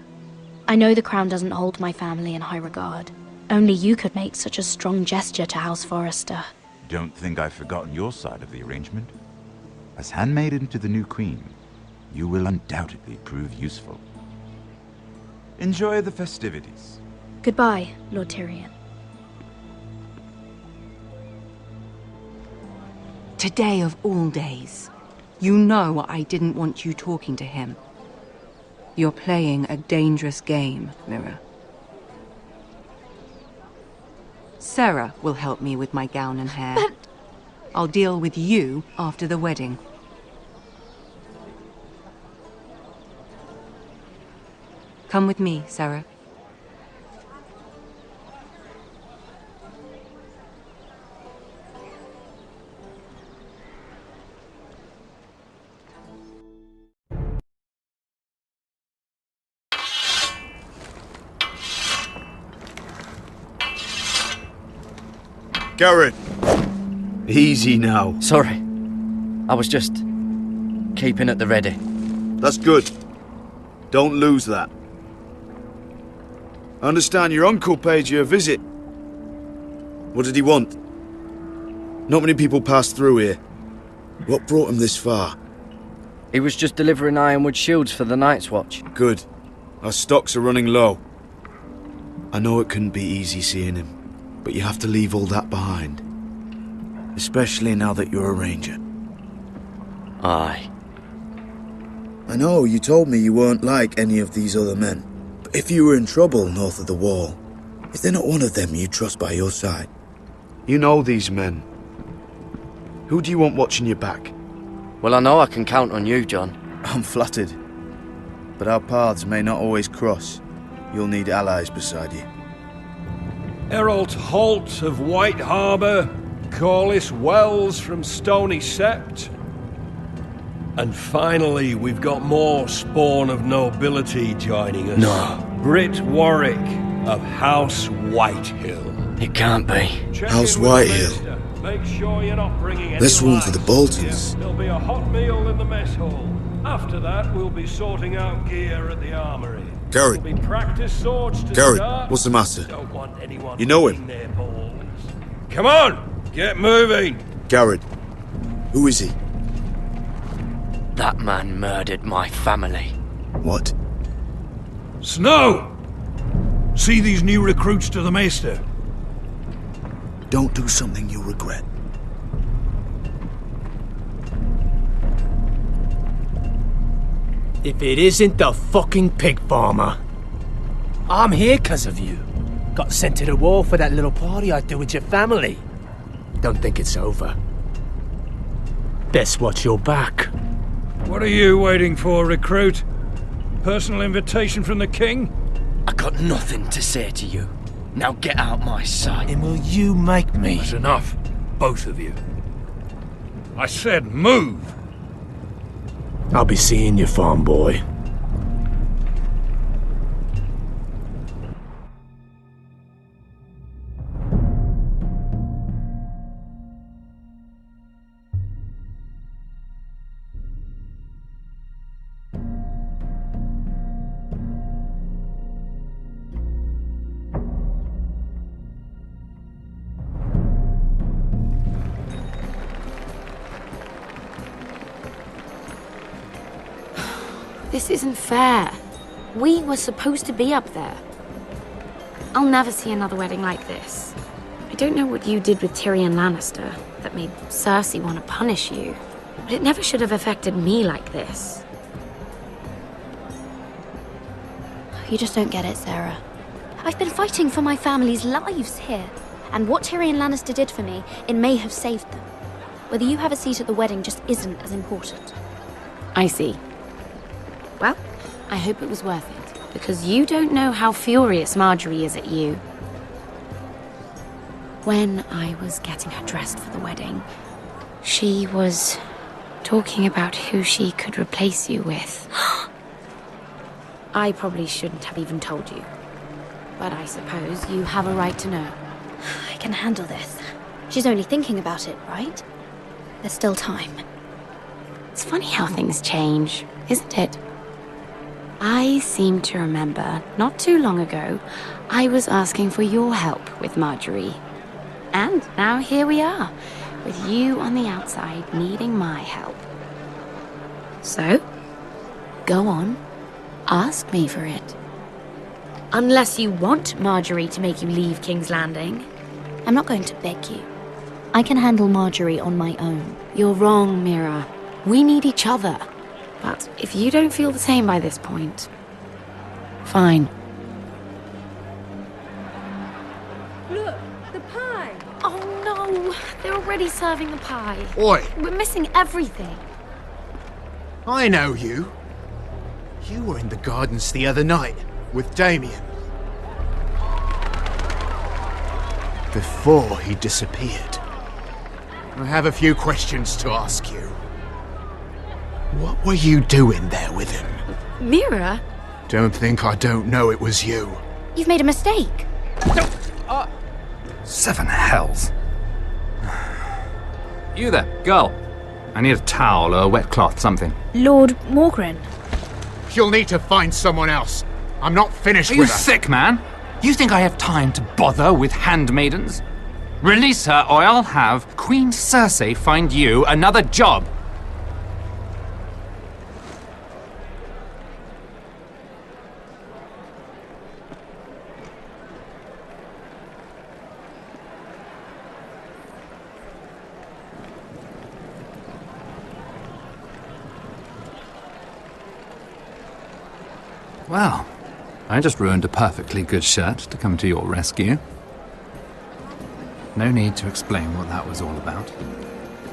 I know the Crown doesn't hold my family in high regard. Only you could make such a strong gesture to House Forrester. Don't think I've forgotten your side of the arrangement. As handmaiden to the new queen, you will undoubtedly prove useful. Enjoy the festivities. Goodbye, Lord Tyrion. Today of all days. You know I didn't want you talking to him. You're playing a dangerous game, Mira. Sarah will help me with my gown and hair. But... I'll deal with you after the wedding. Come with me, Sarah. Garrett! Easy now. Sorry. I was just keeping at the ready. That's good. Don't lose that. I understand your uncle paid you a visit. What did he want? Not many people pass through here. What brought him this far? He was just delivering ironwood shields for the Night's Watch. Good. Our stocks are running low. I know it couldn't be easy seeing him, but you have to leave all that behind. Especially now that you're a ranger. Aye. I know, you told me you weren't like any of these other men. But if you were in trouble north of the wall, is there not one of them you trust by your side? You know these men. Who do you want watching your back? Well, I know I can count on you, John. I'm flattered. But our paths may not always cross. You'll need allies beside you. Errol Holt of White Harbour, Corliss Wells from Stony Sept. And finally, we've got more spawn of nobility joining us. No. Britt Warwick of House Whitehill. It can't be. House Whitehill. Make sure you're not bringing any This one for lights. the Boltons. There'll be a hot meal in the mess hall. After that, we'll be sorting out gear at the armory. Garrett. There'll be practice swords to Garrett, start. what's the matter? Don't want anyone You know eating him? their balls. Come on, get moving. Garrett. Who is he? That man murdered my family. What? Snow! See these new recruits to the Maester? Don't do something you'll regret. If it isn't the fucking pig farmer. I'm here 'cause of you. Got sent to the war for that little party I threw with your family. Don't think it's over. Best watch your back. What are you waiting for, recruit? Personal invitation from the king? I got nothing to say to you. Now get out my sight. And will you make me? That's enough, both of you. I said move! I'll be seeing you, farm boy. This isn't fair. We were supposed to be up there. I'll never see another wedding like this. I don't know what you did with Tyrion Lannister that made Cersei want to punish you, but it never should have affected me like this. You just don't get it, Sarah. I've been fighting for my family's lives here, And what Tyrion Lannister did for me, it may have saved them. Whether you have a seat at the wedding just isn't as important. I see. Well, I hope it was worth it, because you don't know how furious Marjorie is at you. When I was getting her dressed for the wedding, she was talking about who she could replace you with. I probably shouldn't have even told you, but I suppose you have a right to know. I can handle this. She's only thinking about it, right? There's still time. It's funny how things change, isn't it? I seem to remember, not too long ago, I was asking for your help with Marjorie. And now here we are, with you on the outside needing my help. So, go on, ask me for it. Unless you want Marjorie to make you leave King's Landing. I'm not going to beg you. I can handle Marjorie on my own. You're wrong, Mira. We need each other. But if you don't feel the same by this point, fine. Look, the pie! Oh no, they're already serving the pie. Oi! We're missing everything. I know you. You were in the gardens the other night with Damien. Before he disappeared. I have a few questions to ask you. What were you doing there with him? Mira? Don't think I don't know it was you. You've made a mistake. Seven hells. You there, girl. I need a towel or a wet cloth, something. Lord Morgren. You'll need to find someone else. I'm not finished Are with you her. sick, man? You think I have time to bother with handmaidens? Release her, or I'll have Queen Cersei find you another job. Well, I just ruined a perfectly good shirt to come to your rescue. No need to explain what that was all about.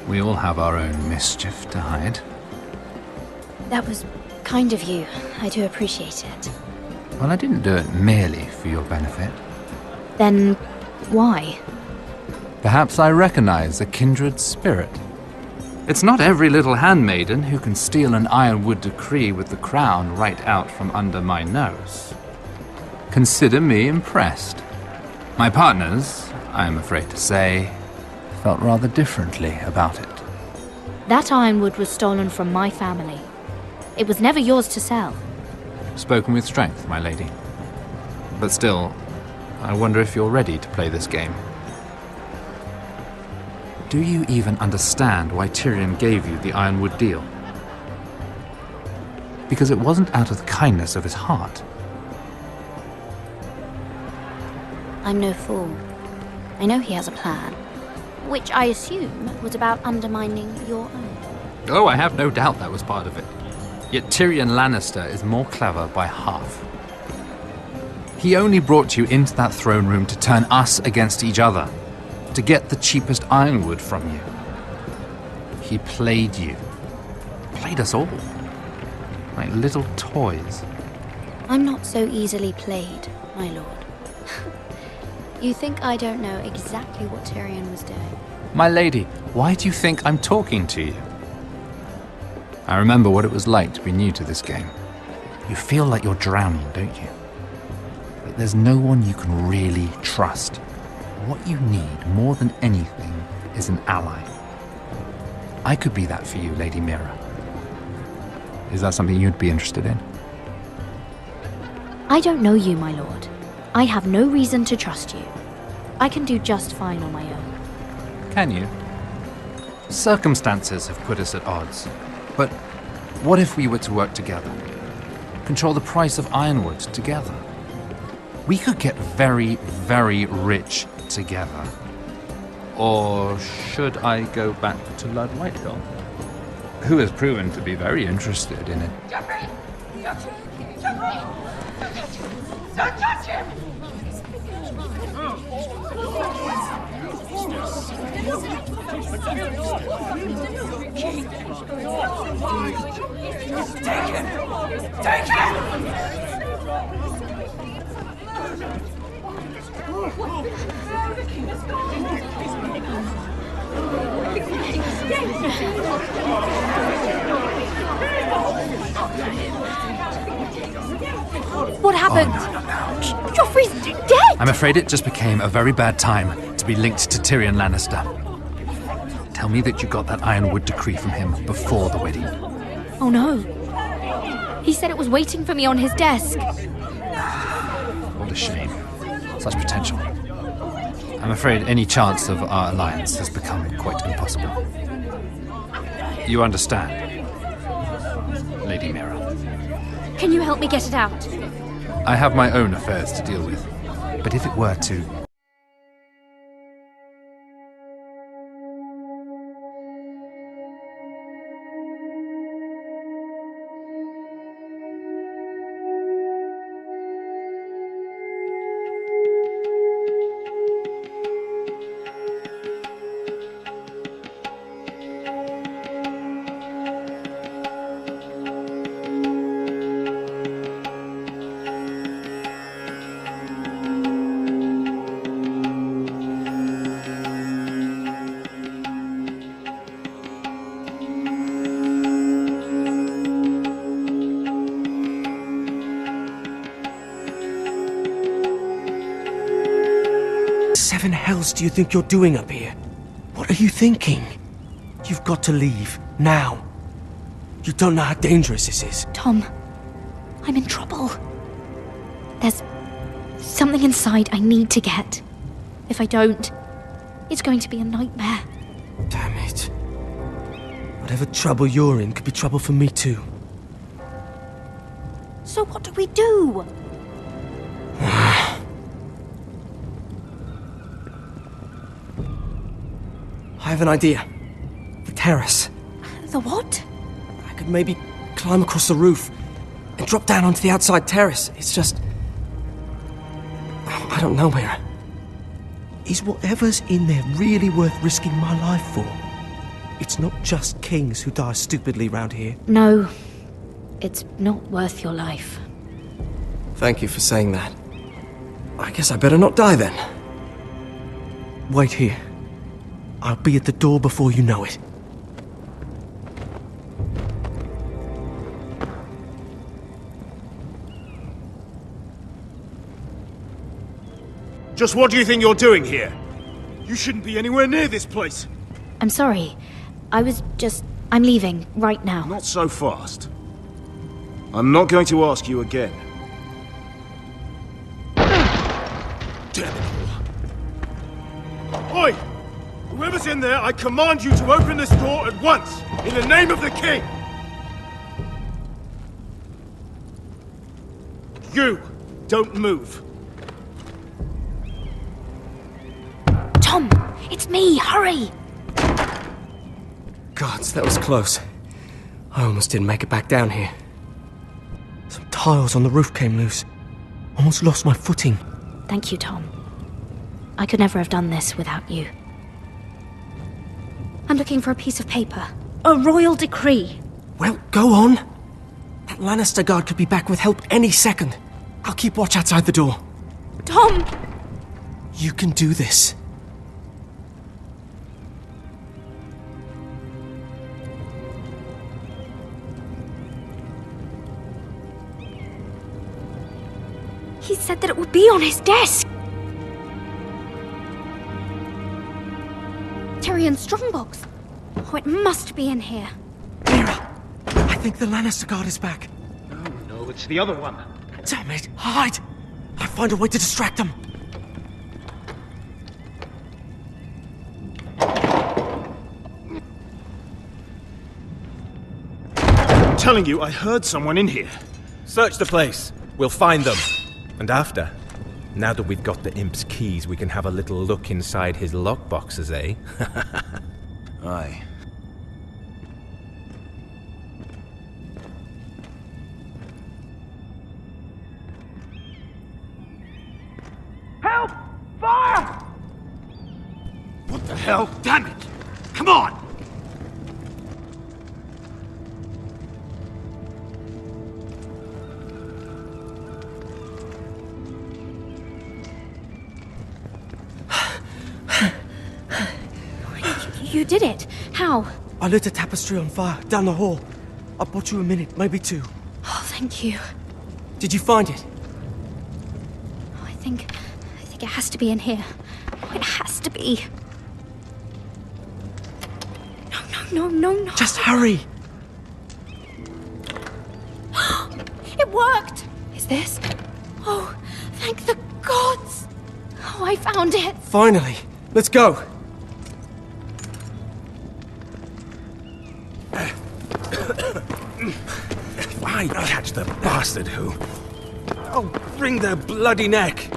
We all have our own mischief to hide. That was kind of you. I do appreciate it. Well, I didn't do it merely for your benefit. Then why? Perhaps I recognize a kindred spirit. It's not every little handmaiden who can steal an ironwood decree with the crown right out from under my nose. Consider me impressed. My partners, I am afraid to say, felt rather differently about it. That ironwood was stolen from my family. It was never yours to sell. Spoken with strength, my lady. But still, I wonder if you're ready to play this game. Do you even understand why Tyrion gave you the ironwood deal? Because it wasn't out of the kindness of his heart. I'm no fool. I know he has a plan, which I assume was about undermining your own. Oh, I have no doubt that was part of it. Yet Tyrion Lannister is more clever by half. He only brought you into that throne room to turn us against each other, to get the cheapest ironwood from you. He played you. Played us all. Like little toys. I'm not so easily played, my lord. You think I don't know exactly what Tyrion was doing? My lady, why do you think I'm talking to you? I remember what it was like to be new to this game. You feel like you're drowning, don't you? Like there's no one you can really trust. What you need more than anything is an ally. I could be that for you, Lady Mira. Is that something you'd be interested in? I don't know you, my lord. I have no reason to trust you. I can do just fine on my own. Can you? Circumstances have put us at odds. But what if we were to work together? Control the price of ironwood together? We could get very, very rich together. Or should I go back to Lord Whitehill, who has proven to be very interested in it? Jeffrey! Jeffrey! Don't touch him! Take it! Take it! What happened? Joffrey's dead! I'm afraid it just became a very bad time to be linked to Tyrion Lannister. Tell me that you got that Ironwood decree from him before the wedding. Oh no. He said it was waiting for me on his desk. What a shame. Such potential. I'm afraid any chance of our alliance has become quite impossible. You understand, Lady Mira? Can you help me get it out? I have my own affairs to deal with, but if it were to... Seven hells do you think you're doing up here? What are you thinking? You've got to leave, now. You don't know how dangerous this is. Tom, I'm in trouble. There's something inside I need to get. If I don't, it's going to be a nightmare. Damn it. Whatever trouble you're in could be trouble for me too. So what do we do? I have an idea. The terrace. The what? I could maybe climb across the roof and drop down onto the outside terrace. It's just... I don't know, Mira. Is whatever's in there really worth risking my life for? It's not just kings who die stupidly round here. No, it's not worth your life. Thank you for saying that. I guess I better not die then. Wait here. I'll be at the door before you know it. Just what do you think you're doing here? You shouldn't be anywhere near this place. I'm sorry. I'm leaving right now. Not so fast. I'm not going to ask you again. Damn it all. Oi! Whoever's in there, I command you to open this door at once, in the name of the king! You, don't move. Tom, it's me, hurry! Gods, that was close. I almost didn't make it back down here. Some tiles on the roof came loose. Almost lost my footing. Thank you, Tom. I could never have done this without you. I'm looking for a piece of paper. A royal decree. Well, go on. That Lannister guard could be back with help any second. I'll keep watch outside the door. Tom! You can do this. He said that it would be on his desk. Tyrion's strongbox. Oh, it must be in here. Mira, I think the Lannister guard is back. No, it's the other one. Damn it, hide! I'll find a way to distract them. I'm telling you, I heard someone in here. Search the place. We'll find them. And after, now that we've got the imp's keys, we can have a little look inside his lockboxes, eh? Aye. Help! Fire! hell? Damn it! Come on! You did it. How? I lit a tapestry on fire down the hall. I bought you a minute, maybe two. Oh, thank you. Did you find it? Oh, I think it has to be in here. Oh, it has to be. No. Just hurry. It worked. Is this? Oh, thank the gods. Oh, I found it. Finally. Let's go. If I catch the bastard who, I'll wring their bloody neck.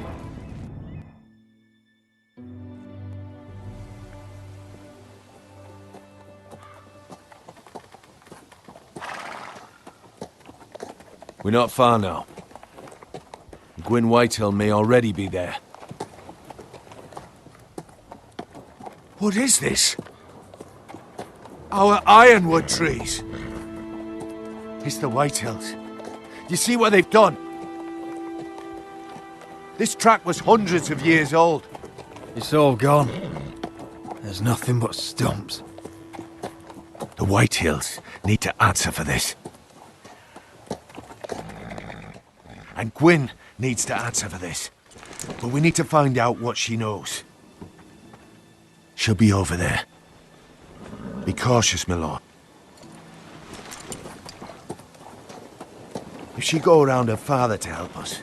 We're not far now. Gwyn Whitehill may already be there. What is this? Our ironwood trees. It's the Whitehills. You see what they've done? This track was hundreds of years old. It's all gone. There's nothing but stumps. The Whitehills need to answer for this. And Gwyn needs to answer for this. But we need to find out what she knows. She'll be over there. Be cautious, my lord. If she go around her father to help us,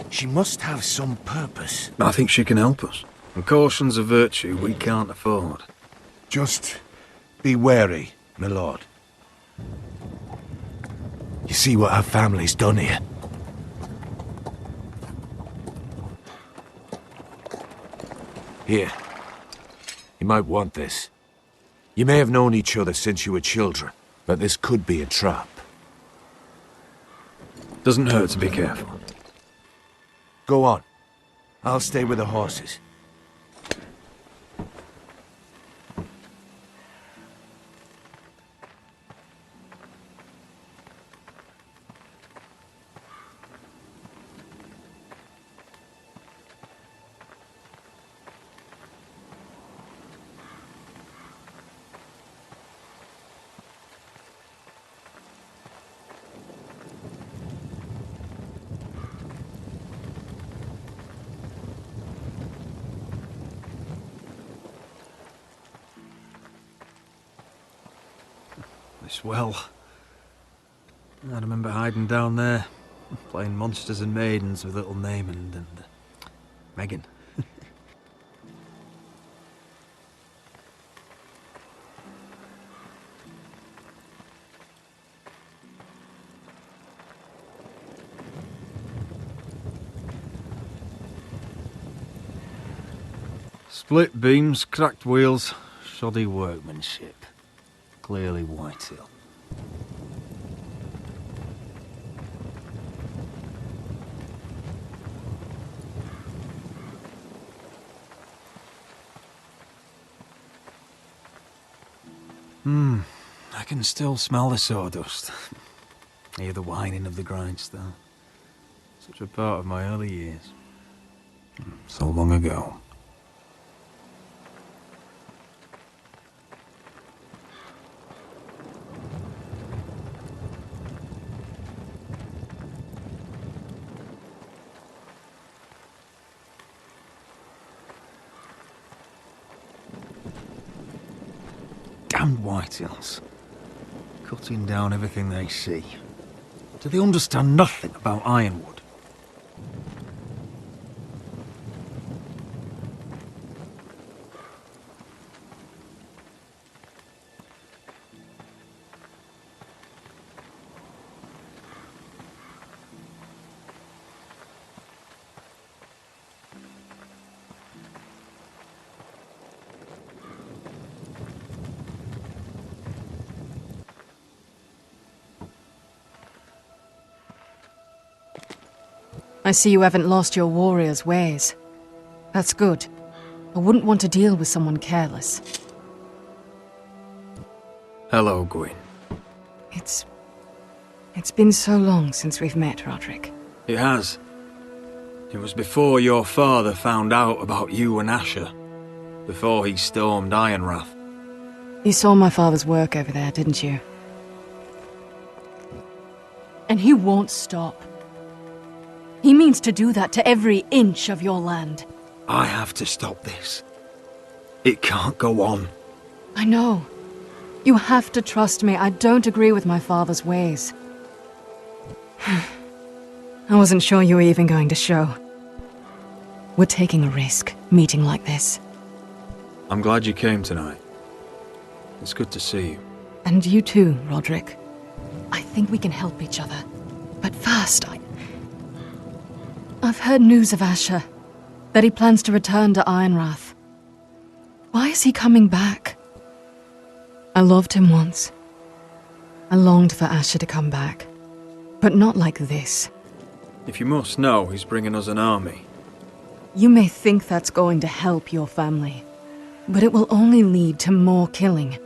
she must have some purpose. I think she can help us. And caution's a virtue we can't afford. Just be wary, my lord. You see what our family's done here? Here. You might want this. You may have known each other since you were children, but this could be a trap. Doesn't hurt to be careful. Go on. I'll stay with the horses. This well. I remember hiding down there, playing monsters and maidens with little Naaman and Megan. Split beams, cracked wheels, shoddy workmanship. Clearly Whitehill. I can still smell the sawdust. Hear the whining of the grindstone. Such a part of my early years. So long ago. Damned Whitehills. Cutting down everything they see. Do they understand nothing about ironwood? I see you haven't lost your warrior's ways. That's good. I wouldn't want to deal with someone careless. Hello, Gwyn. It's been so long since we've met, Roderick. It has. It was before your father found out about you and Asher. Before he stormed Ironrath. You saw my father's work over there, didn't you? And he won't stop. He means to do that to every inch of your land. I have to stop this. It can't go on. I know. You have to trust me. I don't agree with my father's ways. I wasn't sure you were even going to show. We're taking a risk, meeting like this. I'm glad you came tonight. It's good to see you. And you too, Roderick. I think we can help each other. But first, I've heard news of Asher. That he plans to return to Ironrath. Why is he coming back? I loved him once. I longed for Asher to come back. But not like this. If you must know, he's bringing us an army. You may think that's going to help your family. But it will only lead to more killing.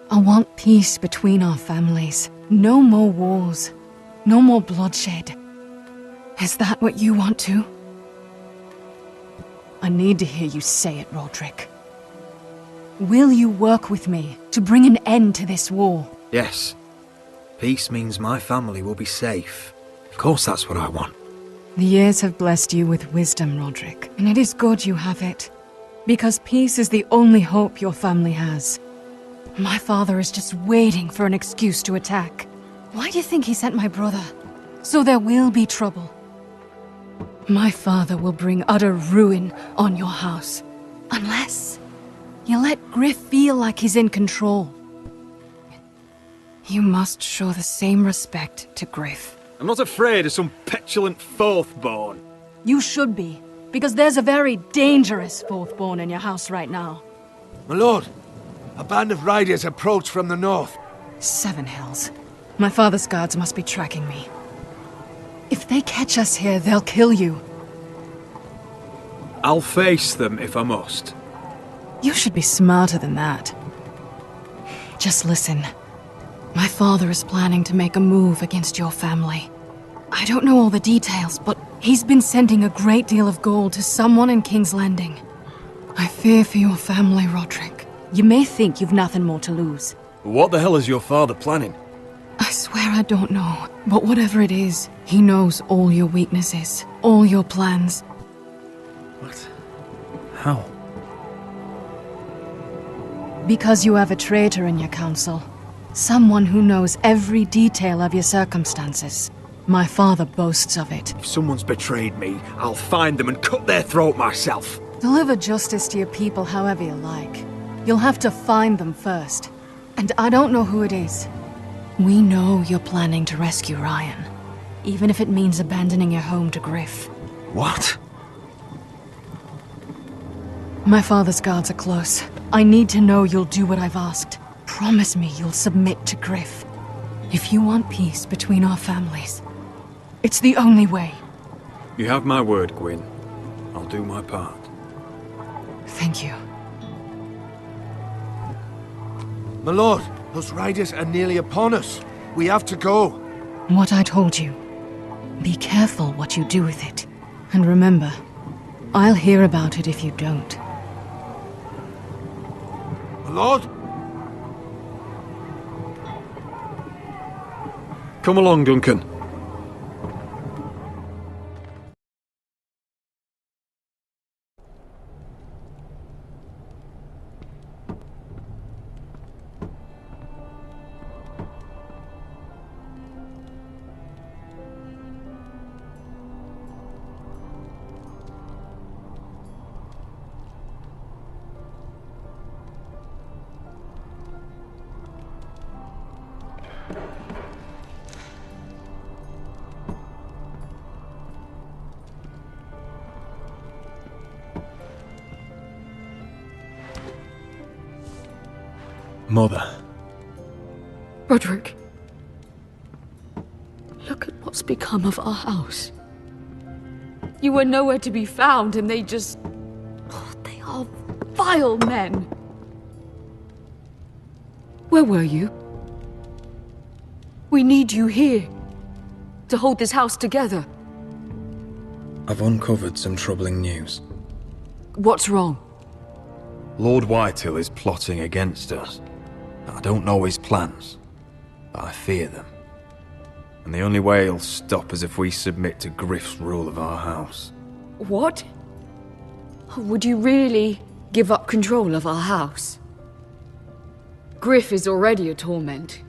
I want peace between our families. No more wars. No more bloodshed. Is that what you want too? I need to hear you say it, Roderick. Will you work with me to bring an end to this war? Yes. Peace means my family will be safe. Of course that's what I want. The years have blessed you with wisdom, Roderick, and it is good you have it. Because peace is the only hope your family has. My father is just waiting for an excuse to attack. Why do you think he sent my brother? So there will be trouble. My father will bring utter ruin on your house. Unless you let Griff feel like he's in control. You must show the same respect to Griff. I'm not afraid of some petulant fourthborn. You should be, because there's a very dangerous fourthborn in your house right now. My lord, a band of riders approach from the north. 7 Hills. My father's guards must be tracking me. If they catch us here, they'll kill you. I'll face them if I must. You should be smarter than that. Just listen. My father is planning to make a move against your family. I don't know all the details, but he's been sending a great deal of gold to someone in King's Landing. I fear for your family, Roderick. You may think you've nothing more to lose. What the hell is your father planning? I swear I don't know, but whatever it is, he knows all your weaknesses, all your plans. What? How? Because you have a traitor in your council. Someone who knows every detail of your circumstances. My father boasts of it. If someone's betrayed me, I'll find them and cut their throat myself. Deliver justice to your people however you like. You'll have to find them first. And I don't know who it is. We know you're planning to rescue Ryan. Even if it means abandoning your home to Griff. What? My father's guards are close. I need to know you'll do what I've asked. Promise me you'll submit to Griff. If you want peace between our families, it's the only way. You have my word, Gwyn. I'll do my part. Thank you. My lord, those riders are nearly upon us. We have to go. What I told you. Be careful what you do with it. And remember, I'll hear about it if you don't. My lord? Come along, Duncan. Mother. Roderick. Look at what's become of our house. You were nowhere to be found, and they just... Oh, they are vile men! Where were you? We need you here to hold this house together. I've uncovered some troubling news. What's wrong? Lord Whitehill is plotting against us. I don't know his plans, but I fear them. And the only way he'll stop is if we submit to Griff's rule of our house. What? Would you really give up control of our house? Griff is already a torment.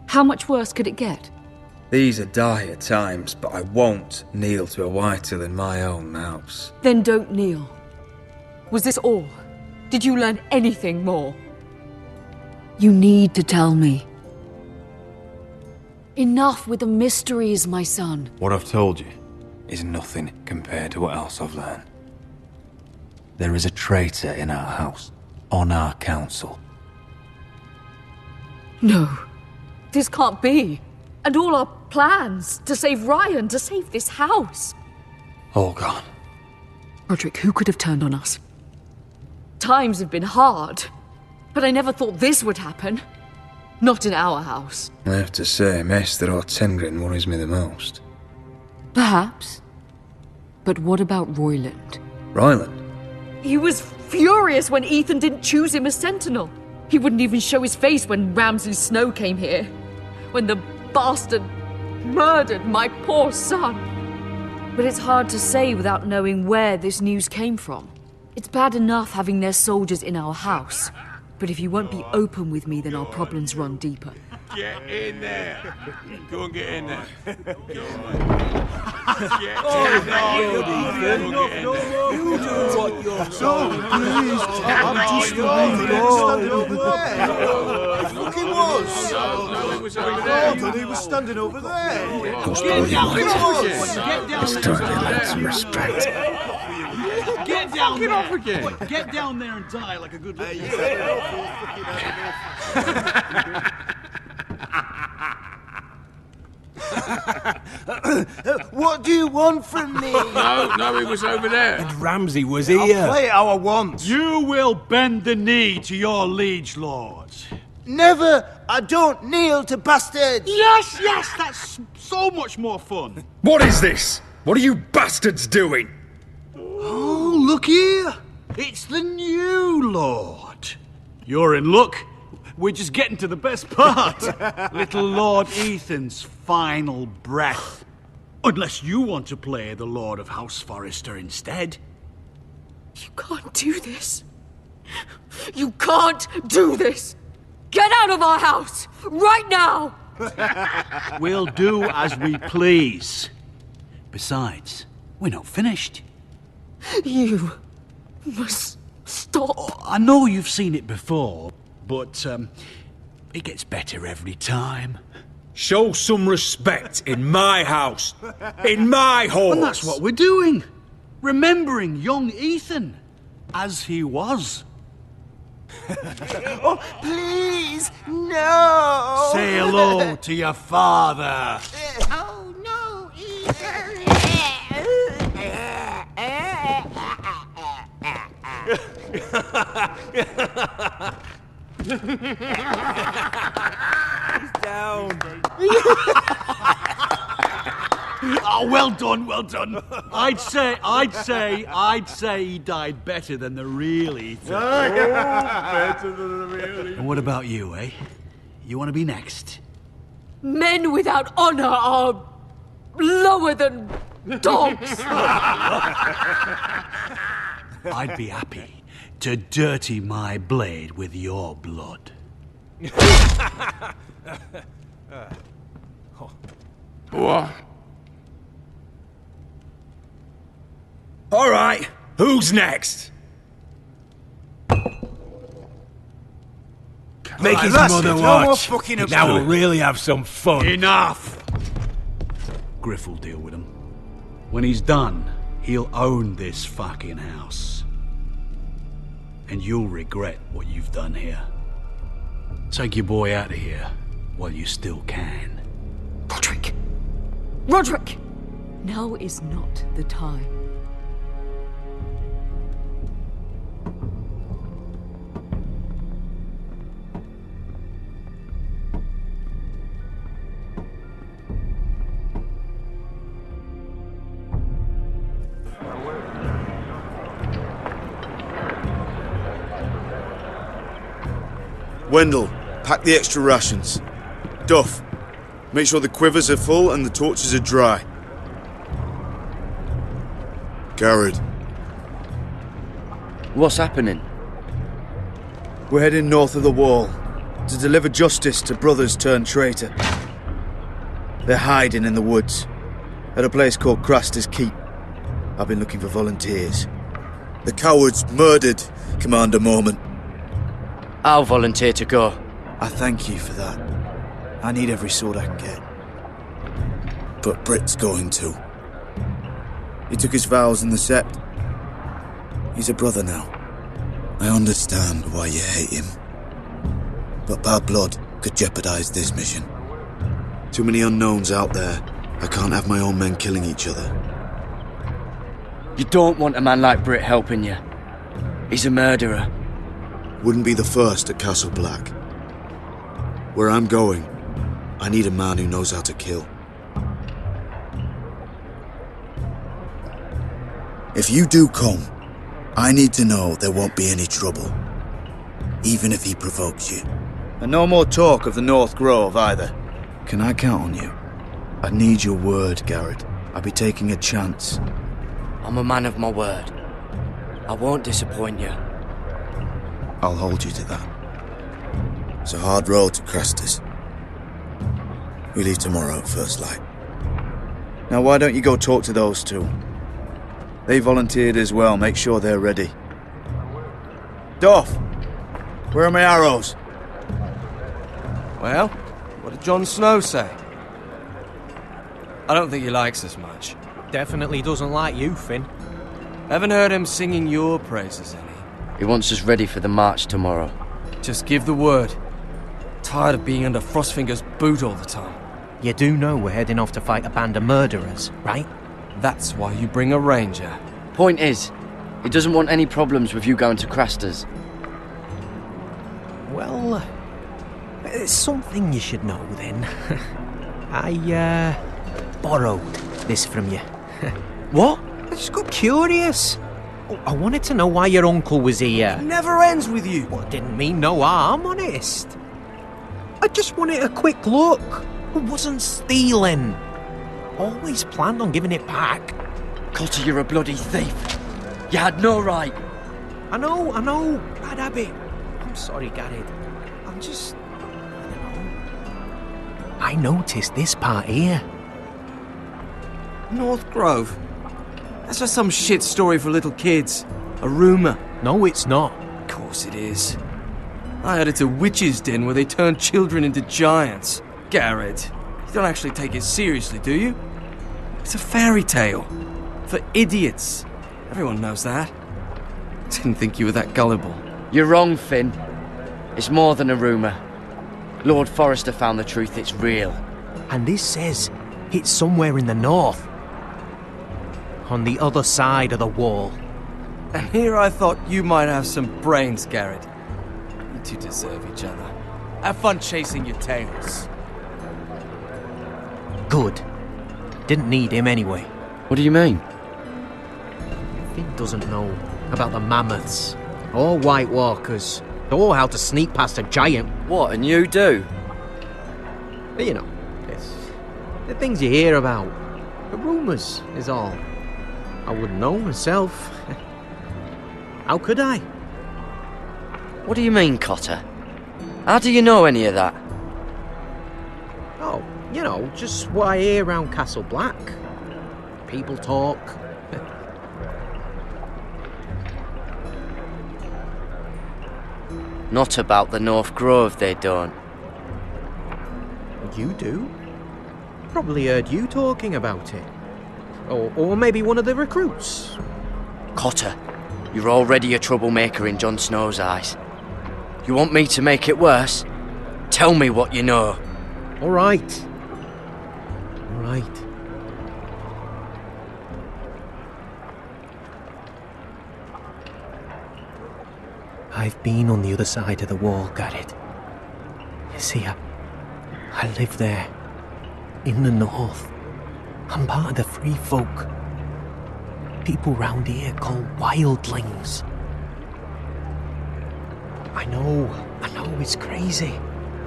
How much worse could it get? These are dire times, but I won't kneel to a Whitehill in my own house. Then don't kneel. Was this all? Did you learn anything more? You need to tell me. Enough with the mysteries, my son. What I've told you is nothing compared to what else I've learned. There is a traitor in our house, on our council. No, this can't be. And all our plans to save Ryan, to save this house. All gone. Roderick, who could have turned on us? Times have been hard, but I never thought this would happen. Not in our house. I have to say, Maester Ortengrin worries me the most. Perhaps. But what about Royland? Royland? He was furious when Ethan didn't choose him as Sentinel. He wouldn't even show his face when Ramsay Snow came here. When the bastard murdered my poor son. But it's hard to say without knowing where this news came from. It's bad enough having their soldiers in our house. But if you won't be open with me, then our problems run deeper. Get in there. Go and get in there. Go on. You do what you're told. Please, I'm just standing over there. Look, he was. And he was standing over there. Those bloody lights. It's time they learn some respect. Get down there. Off again. Get down there and die like a good lady. What do you want from me? No, he was over there. And Ramsay was here. I'll play it how I want. You will bend the knee to your liege lord. Never! I don't kneel to bastards! Yes, that's so much more fun. What is this? What are you bastards doing? Oh, look here. It's the new lord. You're in luck. We're just getting to the best part. Little Lord Ethan's final breath. Unless you want to play the Lord of House Forrester instead. You can't do this. You can't do this. Get out of our house, right now! We'll do as we please. Besides, we're not finished. You must stop. I know you've seen it before, but it gets better every time. Show some respect in my house. In my hall. And that's what we're doing. Remembering young Ethan as he was. Oh, please, no! Say hello to your father. Oh, no, Ethan! Down. Oh, well done, well done. I'd say he died better than the real Ethan. Better than the real. And what about you, eh? You want to be next? Men without honor are lower than dogs. I'd be happy to dirty my blade with your blood. What? All right, who's next? Make his mother watch. Now we'll really have some fun. Enough! Griff will deal with him. When he's done, he'll own this fucking house. And you'll regret what you've done here. Take your boy out of here while you still can. Roderick! Roderick! Now is not the time. Wendell, pack the extra rations. Duff, make sure the quivers are full and the torches are dry. Garrett. What's happening? We're heading north of the wall to deliver justice to brothers turned traitor. They're hiding in the woods at a place called Craster's Keep. I've been looking for volunteers. The cowards murdered Commander Mormon. I'll volunteer to go. I thank you for that. I need every sword I can get. But Britt's going too. He took his vows in the Sept. He's a brother now. I understand why you hate him. But bad blood could jeopardize this mission. Too many unknowns out there. I can't have my own men killing each other. You don't want a man like Britt helping you. He's a murderer. Wouldn't be the first at Castle Black. Where I'm going, I need a man who knows how to kill. If you do come, I need to know there won't be any trouble. Even if he provokes you. And no more talk of the North Grove either. Can I count on you? I need your word, Garrett. I'll be taking a chance. I'm a man of my word. I won't disappoint you. I'll hold you to that. It's a hard road to Craster's. We leave tomorrow at first light. Now why don't you go talk to those two? They volunteered as well, make sure they're ready. Duff! Where are my arrows? Well, what did Jon Snow say? I don't think he likes us much. Definitely doesn't like you, Finn. Haven't heard him singing your praises any. He wants us ready for the march tomorrow. Just give the word. Tired of being under Frostfinger's boot all the time. You do know we're heading off to fight a band of murderers, right? That's why you bring a ranger. Point is, he doesn't want any problems with you going to Craster's. Well, it's something you should know then. I borrowed this from you. What? I just got curious. I wanted to know why your uncle was here. It never ends with you. Well, it didn't mean no harm, honest. I just wanted a quick look. I wasn't stealing. Always planned on giving it back. Cotter, you're a bloody thief. You had no right. I know. Bad habit. I'm sorry, Garrett. I'm just... I don't know. I noticed this part here. North Grove? That's just some shit story for little kids. A rumour. No, it's not. Of course it is. I heard it's a witch's den where they turn children into giants. Garrett, you don't actually take it seriously, do you? It's a fairy tale. For idiots. Everyone knows that. Didn't think you were that gullible. You're wrong, Finn. It's more than a rumour. Lord Forrester found the truth, it's real. And this says it's somewhere in the north. On the other side of the wall. And here I thought you might have some brains, Garrett. You two deserve each other. Have fun chasing your tails. Good. Didn't need him anyway. What do you mean? Finn doesn't know about the mammoths, or White Walkers, or how to sneak past a giant. What, and you do? But you know, it's the things you hear about. The rumours is all. I wouldn't know myself. How could I? What do you mean, Cotter? How do you know any of that? Oh, you know, just what I hear around Castle Black. People talk. Not about the North Grove, they don't. You do? Probably heard you talking about it. Or maybe one of the recruits. Cotter, you're already a troublemaker in Jon Snow's eyes. You want me to make it worse? Tell me what you know. All right. All right. I've been on the other side of the wall, Garrett. You see, I live there. In the north. I'm part of the free folk. People round here call wildlings. I know, it's crazy.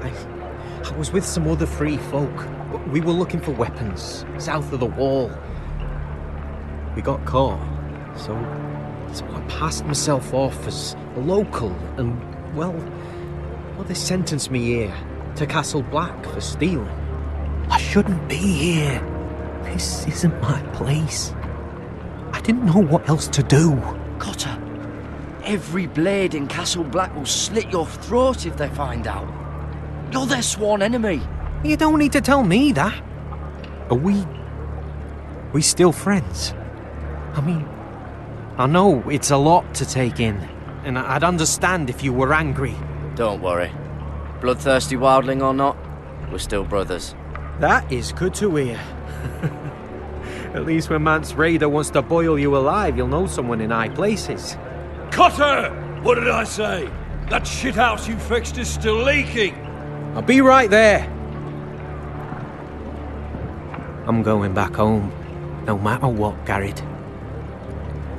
I was with some other free folk. We were looking for weapons, south of the wall. We got caught, so I passed myself off as a local, and, well, they sentenced me here, to Castle Black for stealing. I shouldn't be here. This isn't my place. I didn't know what else to do. Cotter, every blade in Castle Black will slit your throat if they find out. You're their sworn enemy. You don't need to tell me that. Are we still friends? I mean, I know it's a lot to take in, and I'd understand if you were angry. Don't worry. Bloodthirsty wildling or not, we're still brothers. That is good to hear. At least when Mance Raider wants to boil you alive, you'll know someone in high places. Cotter! What did I say? That shithouse you fixed is still leaking! I'll be right there. I'm going back home, no matter what, Garrett.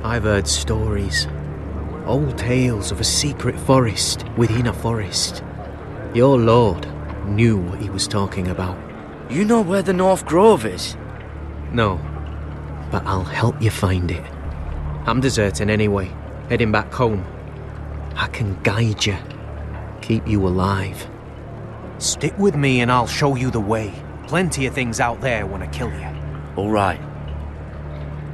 I've heard stories. Old tales of a secret forest within a forest. Your lord knew what he was talking about. You know where the North Grove is? No, but I'll help you find it. I'm deserting anyway, heading back home. I can guide you, keep you alive. Stick with me and I'll show you the way. Plenty of things out there want to kill you. All right.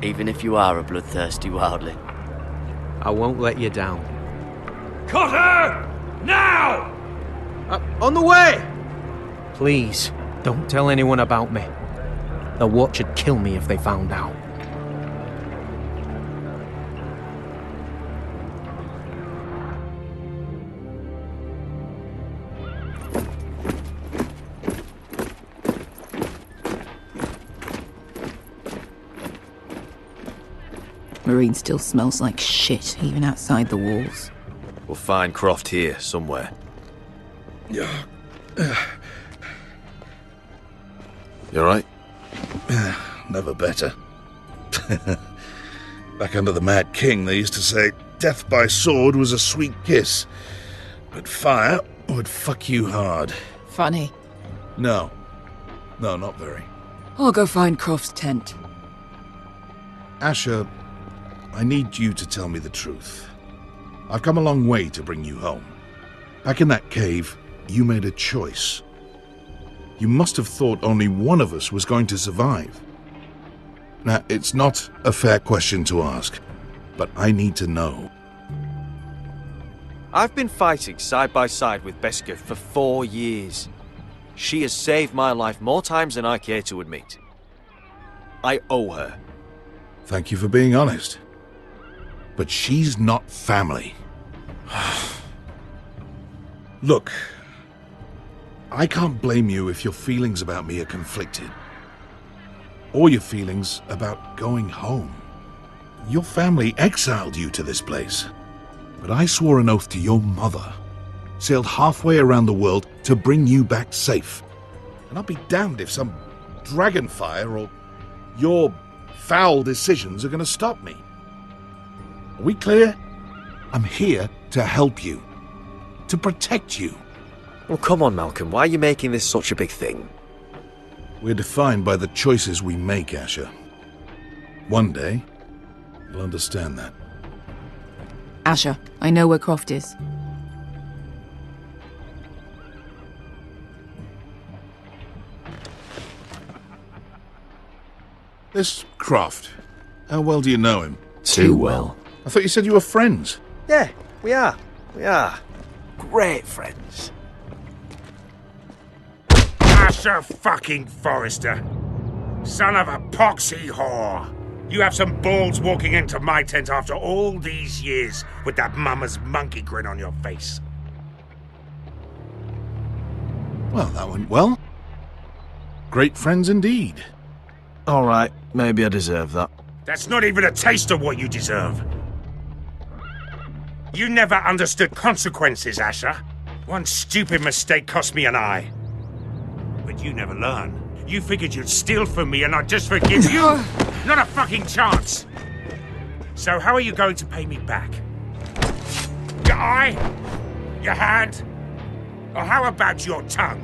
Even if you are a bloodthirsty wildling. I won't let you down. Cotter! Now! On the way! Please, don't tell anyone about me. The Watch would kill me if they found out. Marine still smells like shit, even outside the walls. We'll find Croft here, somewhere. You alright? Never better. Back under the Mad King, they used to say death by sword was a sweet kiss, but fire would fuck you hard. Funny. No, not very. I'll go find Croft's tent. Asher, I need you to tell me the truth. I've come a long way to bring you home. Back in that cave, you made a choice. You must have thought only one of us was going to survive. Now, it's not a fair question to ask, but I need to know. I've been fighting side by side with Beskir for 4 years. She has saved my life more times than I care to admit. I owe her. Thank you for being honest. But she's not family. Look, I can't blame you if your feelings about me are conflicted. Or your feelings about going home. Your family exiled you to this place. But I swore an oath to your mother. Sailed halfway around the world to bring you back safe. And I'll be damned if some dragonfire or your foul decisions are going to stop me. Are we clear? I'm here to help you. To protect you. Well, come on, Malcolm. Why are you making this such a big thing? We're defined by the choices we make, Asher. One day, you'll understand that. Asher, I know where Croft is. This Croft, how well do you know him? Too well. I thought you said you were friends. Yeah, we are. We are. Great friends. Asher fucking Forrester. Son of a poxy whore. You have some balls walking into my tent after all these years with that mama's monkey grin on your face. Well, that went well. Great friends indeed. All right, maybe I deserve that. That's not even a taste of what you deserve. You never understood consequences, Asher. One stupid mistake cost me an eye. But you never learn. You figured you'd steal from me and I'd just forgive you? Not a fucking chance! So how are you going to pay me back? Your eye? Your hand? Or how about your tongue?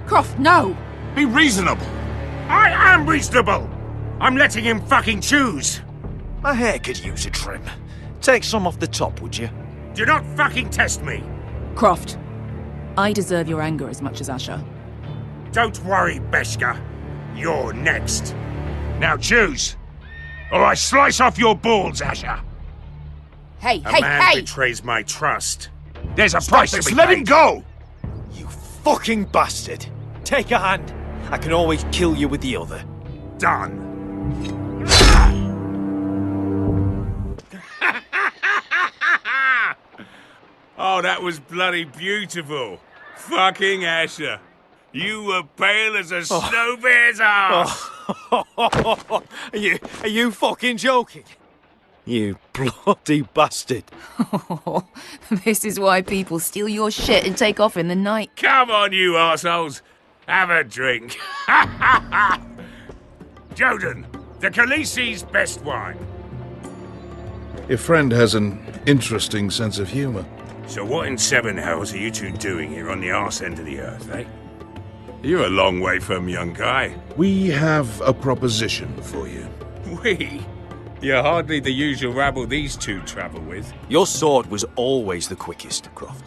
Croft, no! Be reasonable. I am reasonable! I'm letting him fucking choose. My hair could use a trim. Take some off the top, would you? Do not fucking test me. Croft, I deserve your anger as much as Asher. Don't worry, Beshka. You're next. Now choose, or I slice off your balls, Asher. Hey, A man betrays my trust. There's a price to be paid. Let him go! You fucking bastard! Take a hand. I can always kill you with the other. Done. Oh, that was bloody beautiful. Fucking Asher. You were pale as a snow bear's ass. Are you fucking joking? You bloody bastard. This is why people steal your shit and take off in the night. Come on, you arseholes. Have a drink. Joden, the Khaleesi's best wine. Your friend has an interesting sense of humor. So what in seven hells are you two doing here on the arse end of the earth, eh? You're a long way from, young guy. We have a proposition for you. We? You're hardly the usual rabble these two travel with. Your sword was always the quickest, Croft.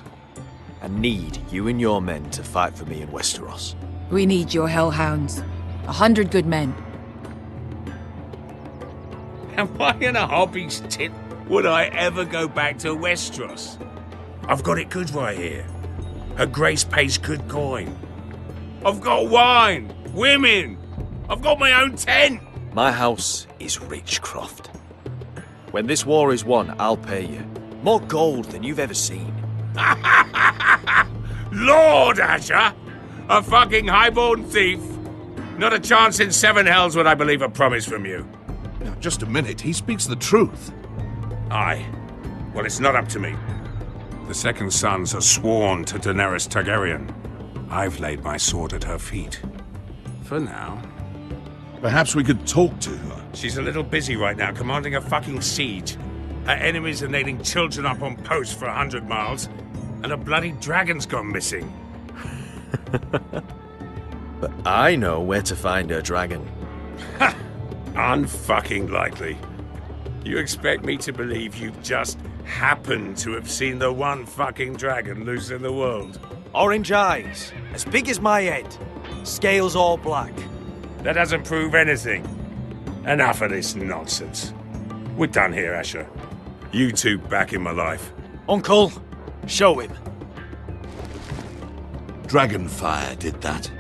I need you and your men to fight for me in Westeros. We need your hellhounds. 100 good men. Am I in a hobby's tit? Would I ever go back to Westeros? I've got it good right here. Her Grace pays good coin. I've got wine, women. I've got my own tent. My house is rich, Croft. When this war is won, I'll pay you. More gold than you've ever seen. Lord Asher! A fucking highborn thief. Not a chance in seven hells would I believe a promise from you. Now, just a minute. He speaks the truth. Aye. Well, it's not up to me. The second sons are sworn to Daenerys Targaryen. I've laid my sword at her feet. For now. Perhaps we could talk to her. She's a little busy right now, commanding a fucking siege. Her enemies are nailing children up on posts for 100 miles, and a bloody dragon's gone missing. But I know where to find her dragon. Ha! Unfucking likely. You expect me to believe you've just happened to have seen the one fucking dragon loose in the world? Orange eyes, as big as my head. Scales all black. That doesn't prove anything. Enough of this nonsense. We're done here, Asher. You two back in my life. Uncle, show him. Dragonfire did that.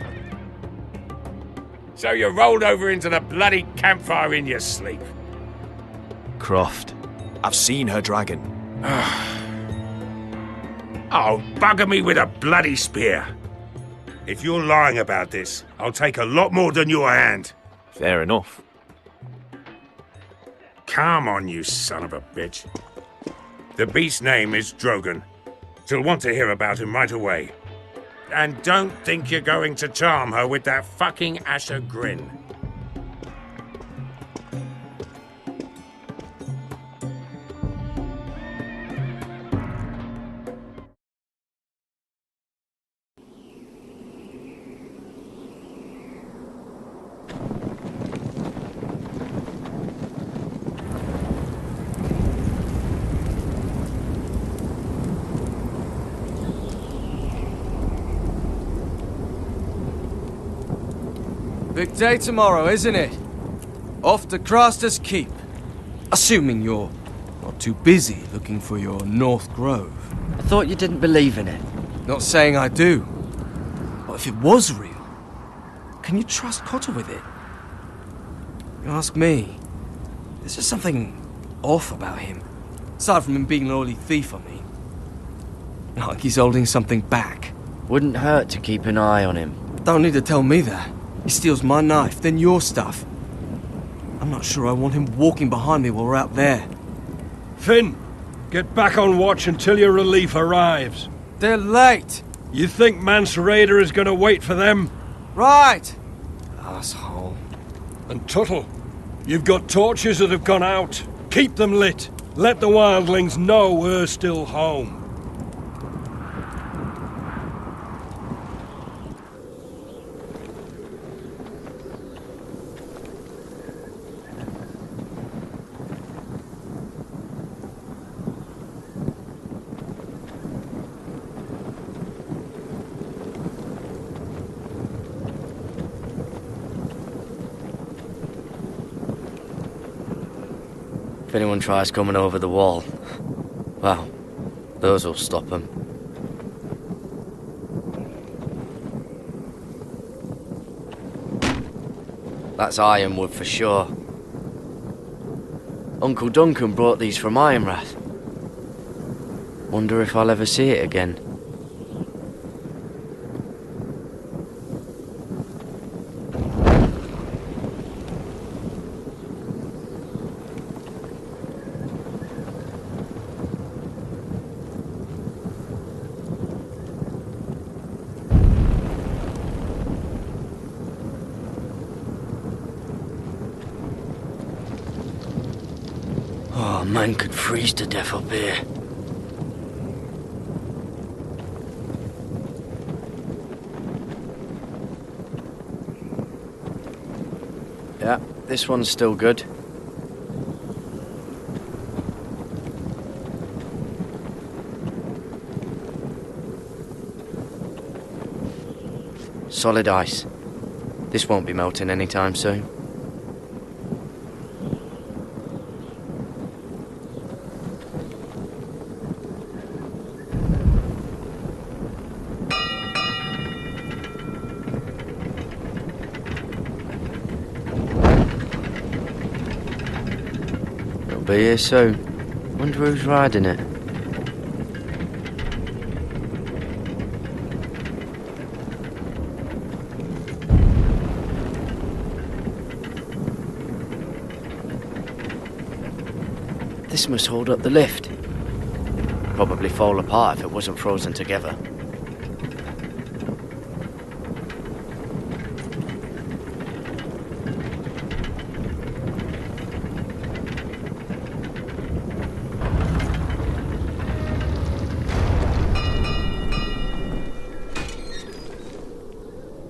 So you rolled over into the bloody campfire in your sleep. Croft, I've seen her dragon. Oh, bugger me with a bloody spear. If you're lying about this, I'll take a lot more than your hand. Fair enough. Come on, you son of a bitch. The beast's name is Drogon. She'll want to hear about him right away. And don't think you're going to charm her with that fucking Asher grin. Big day tomorrow, isn't it? Off to Craster's Keep. Assuming you're not too busy looking for your North Grove. I thought you didn't believe in it. Not saying I do. But if it was real, can you trust Cotter with it? You ask me, there's just something off about him. Aside from him being an oily thief, I mean. Like he's holding something back. Wouldn't hurt to keep an eye on him. Don't need to tell me that. He steals my knife, then your stuff. I'm not sure I want him walking behind me while we're out there. Finn, get back on watch until your relief arrives. They're late. You think Mance Rayder is going to wait for them? Right. Asshole. And Tuttle, you've got torches that have gone out. Keep them lit. Let the wildlings know we're still home. If anyone tries coming over the wall, well, those will stop them. That's ironwood for sure. Uncle Duncan brought these from Ironrath. Wonder if I'll ever see it again. Oh, man could freeze to death up here. Yeah, this one's still good. Solid ice. This won't be melting anytime soon. Be here soon. Wonder who's riding it. This must hold up the lift. Probably fall apart if it wasn't frozen together.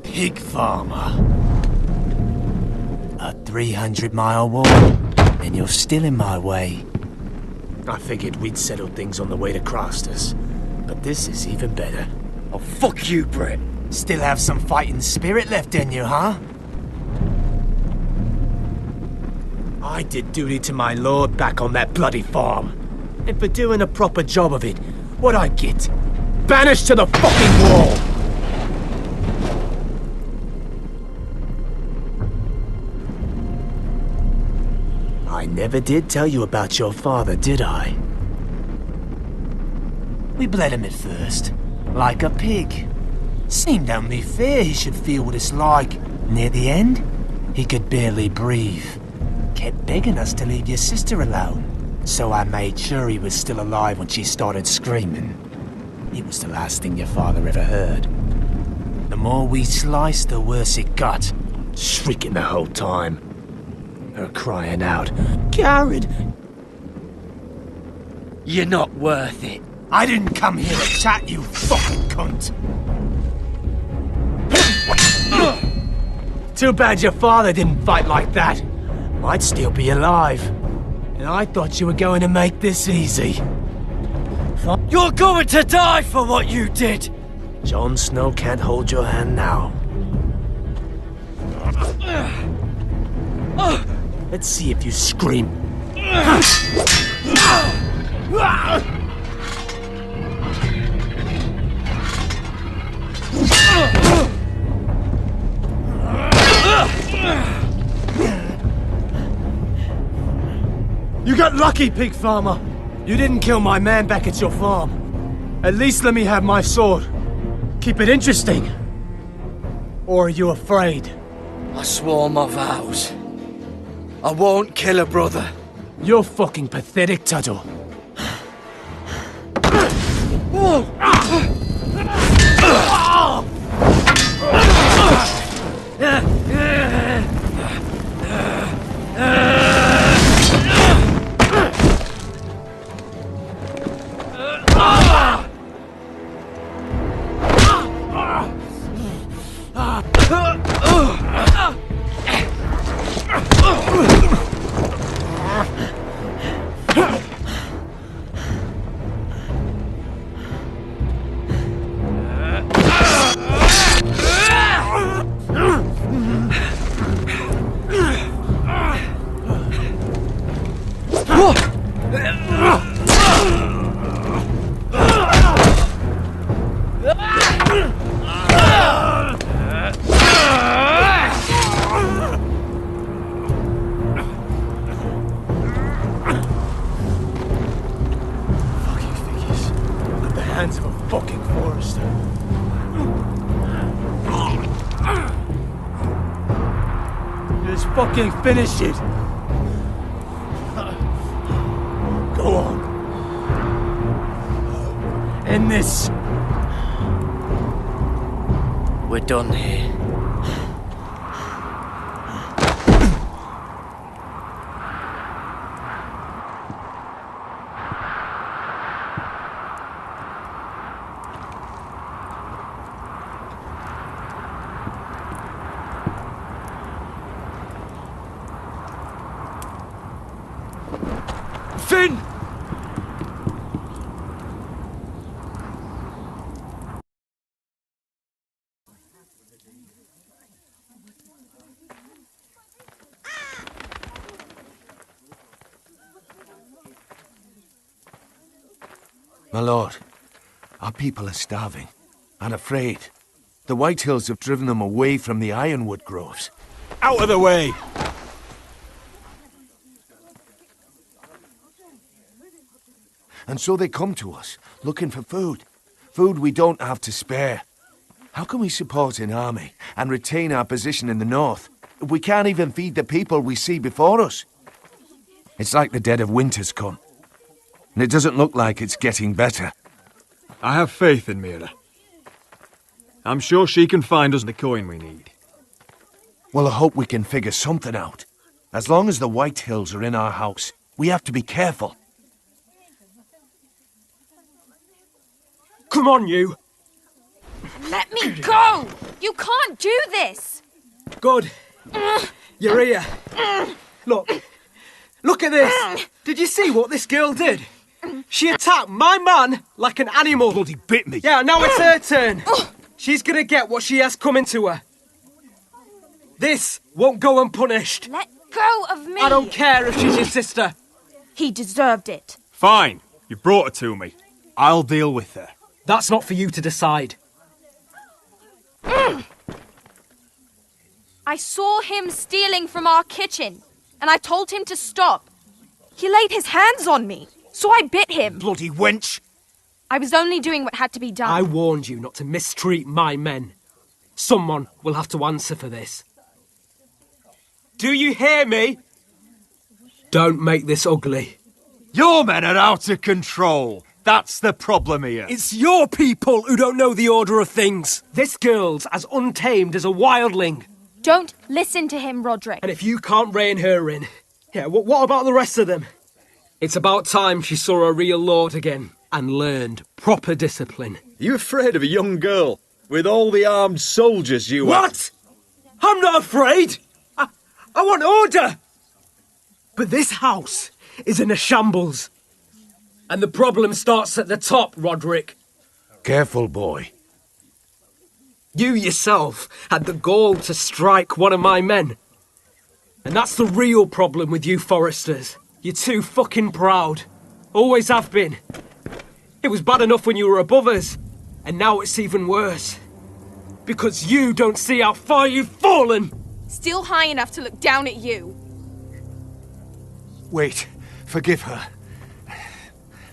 Pig farmer. A 300-mile walk, and you're still in my way. I figured we'd settled things on the way to Crosters, but this is even better. Oh, fuck you, Brett. Still have some fighting spirit left in you, huh? I did duty to my lord back on that bloody farm. And for doing a proper job of it, what'd I get? Banished to the fucking wall! I never did tell you about your father, did I? We bled him at first, like a pig. Seemed only fair he should feel what it's like. Near the end, he could barely breathe. Kept begging us to leave your sister alone. So I made sure he was still alive when she started screaming. It was the last thing your father ever heard. The more we sliced, the worse it got. Shrieking the whole time. Her crying out, "Garrett! You're not worth it." I didn't come here to chat, you fucking cunt! Too bad your father didn't fight like that. I'd still be alive. And I thought you were going to make this easy. You're going to die for what you did! Jon Snow can't hold your hand now. Let's see if you scream. You got lucky, pig farmer. You didn't kill my man back at your farm. At least let me have my sword. Keep it interesting. Or are you afraid? I swore my vows. I won't kill a brother. You're fucking pathetic, Tuttle. fucking finish it! Go on. End this. We're done here. Finn! My lord, our people are starving and afraid. The Whitehills have driven them away from the ironwood groves. Out of the way! And so they come to us, looking for food. Food we don't have to spare. How can we support an army and retain our position in the north if we can't even feed the people we see before us? It's like the dead of winter's come. And it doesn't look like it's getting better. I have faith in Mira. I'm sure she can find us the coin we need. Well, I hope we can figure something out. As long as the Whitehills are in our house, we have to be careful. Come on, you! Let me go! You can't do this! Good. You're here. Look. Look at this! Did you see what this girl did? She attacked my man like an animal. Bloody bit me. Yeah, now it's her turn. She's gonna get what she has coming to her. This won't go unpunished. Let go of me! I don't care if she's your sister. He deserved it. Fine. You brought her to me. I'll deal with her. That's not for you to decide. I saw him stealing from our kitchen, and I told him to stop. He laid his hands on me, so I bit him. Bloody wench! I was only doing what had to be done. I warned you not to mistreat my men. Someone will have to answer for this. Do you hear me? Don't make this ugly. Your men are out of control. That's the problem here. It's your people who don't know the order of things. This girl's as untamed as a wildling. Don't listen to him, Roderick. And if you can't rein her in, yeah, what about the rest of them? It's about time she saw a real lord again and learned proper discipline. You afraid of a young girl with all the armed soldiers you have? What? I'm not afraid. I want order. But this house is in a shambles. And the problem starts at the top, Roderick. Careful, boy. You yourself had the gall to strike one of my men. And that's the real problem with you Foresters. You're too fucking proud. Always have been. It was bad enough when you were above us. And now it's even worse. Because you don't see how far you've fallen. Still high enough to look down at you. Wait. Forgive her.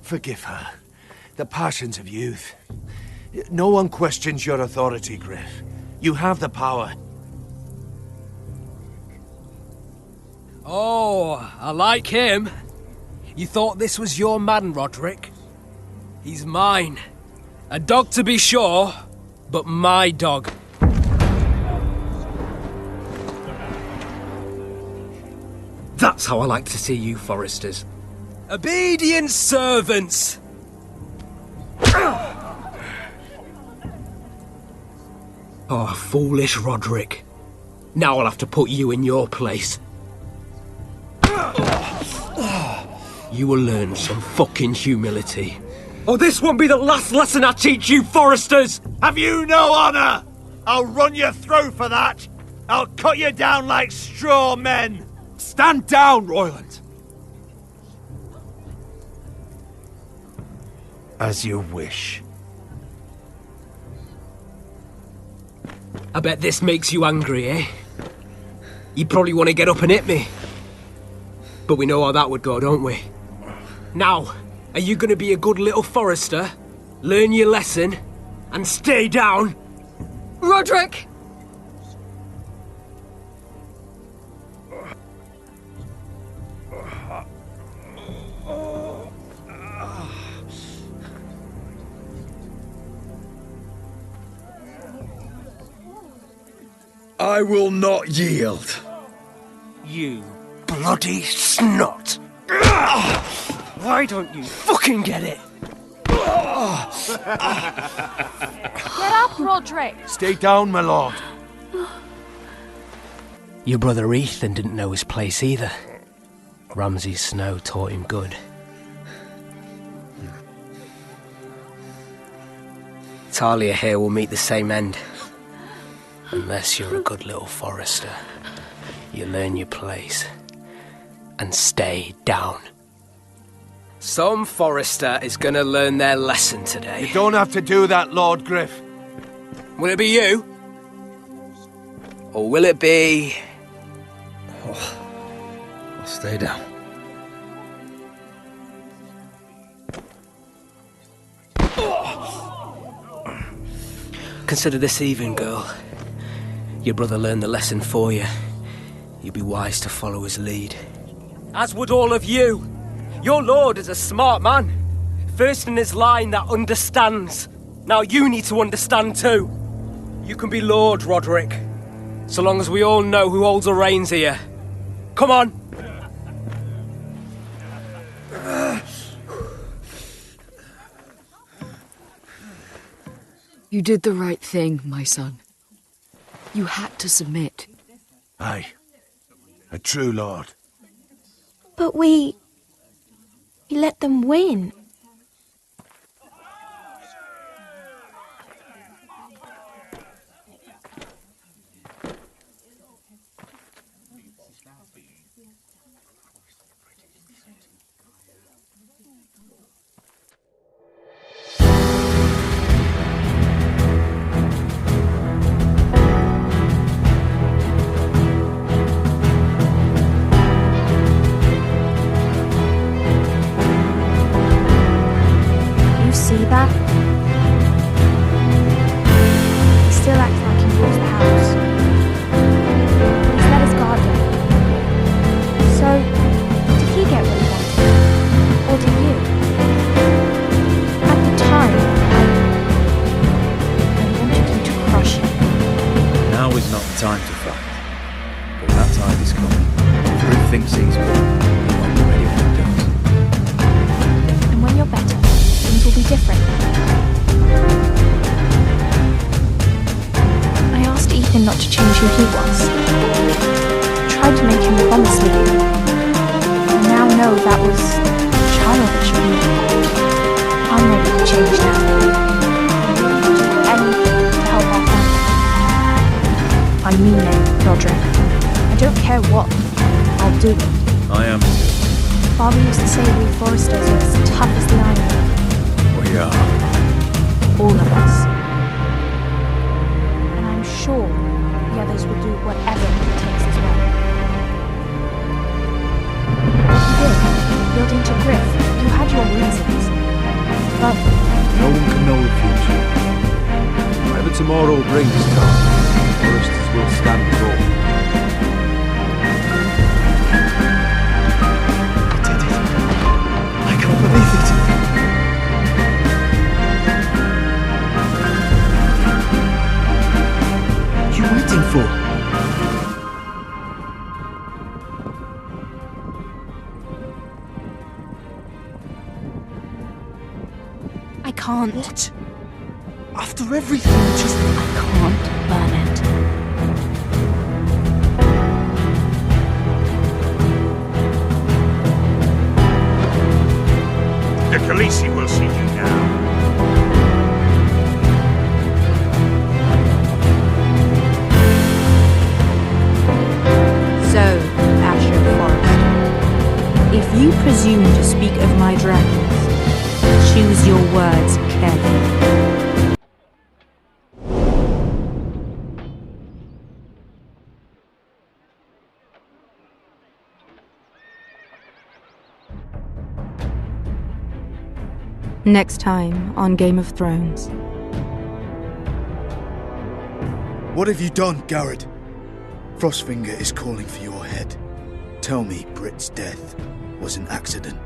Forgive her. The passions of youth. No one questions your authority, Griff. You have the power. Oh, I like him. You thought this was your man, Roderick? He's mine. A dog to be sure, but my dog. That's how I like to see you, Foresters. Obedient servants! Oh, foolish Roderick. Now I'll have to put you in your place. You will learn some fucking humility. Oh, this won't be the last lesson I teach you, Foresters! Have you no honor? I'll run your throat for that. I'll cut you down like straw men. Stand down, Royland. As you wish. I bet this makes you angry, eh? You probably want to get up and hit me. But we know how that would go, don't we? Now, are you going to be a good little Forester, learn your lesson, and stay down? Roderick! I will not yield. You bloody snot! Why don't you fucking get it? Get up, Roderick! Stay down, my lord. Your brother Ethan didn't know his place either. Ramsay's snow taught him good. Talia here will meet the same end. Unless you're a good little forester. You learn your place. And stay down. Some forester is gonna learn their lesson today. You don't have to do that, Lord Griff. Will it be you? Or will it be... Oh, I'll stay down. Consider this even, girl. Your brother learned the lesson for you. You'd be wise to follow his lead. As would all of you. Your lord is a smart man. First in his line that understands. Now you need to understand too. You can be Lord, Roderick. So long as we all know who holds the reins here. Come on! You did the right thing, my son. You had to submit. Aye. A true lord. But we let them win. See that? He still acts like he rules the house. He's let his guard down. So, did he get what he wanted? Or did you? At the time, I wanted you to crush him. Now is not the time to fight. But that time is coming. If Griff thinks he's won, he won't be ready when he does. And when you're better, things will be different. I asked Ethan not to change who he was. Tried to make him promise with you. I now know that was childish of me. I'm ready to change now. I'm ready to do anything to help our family. I mean it, Roderick. I don't care what. I'll do it. I am too. Father used to say we foresters are as tough as the iron. We are. All of us. And I'm sure the others will do whatever it takes as well. What you did, building to Griff, you had your reasons. But no one can know the future. Whatever tomorrow brings, Tom, foresters will stand tall. I did it. I can't believe it. For? I can't. What? After everything, just... I can't burn it. The Khaleesi will see you now. If you presume to speak of my dragons, choose your words carefully. Next time on Game of Thrones. What have you done, Garrett? Frostfinger is calling for your head. Tell me Britt's death was an accident.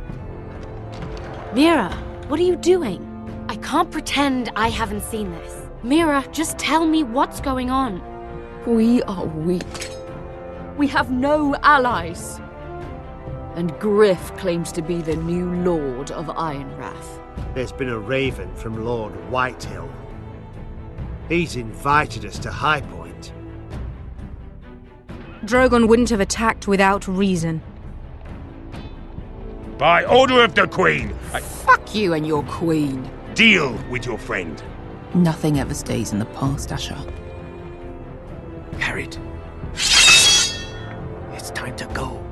Mira, what are you doing? I can't pretend I haven't seen this. Mira, just tell me what's going on. We are weak. We have no allies. And Griff claims to be the new Lord of Ironrath. There's been a raven from Lord Whitehill. He's invited us to High Point. Drogon wouldn't have attacked without reason. By order of the Queen, Fuck you and your queen. deal with your friend. Nothing ever stays in the past, Asher. Carried. It's time to go.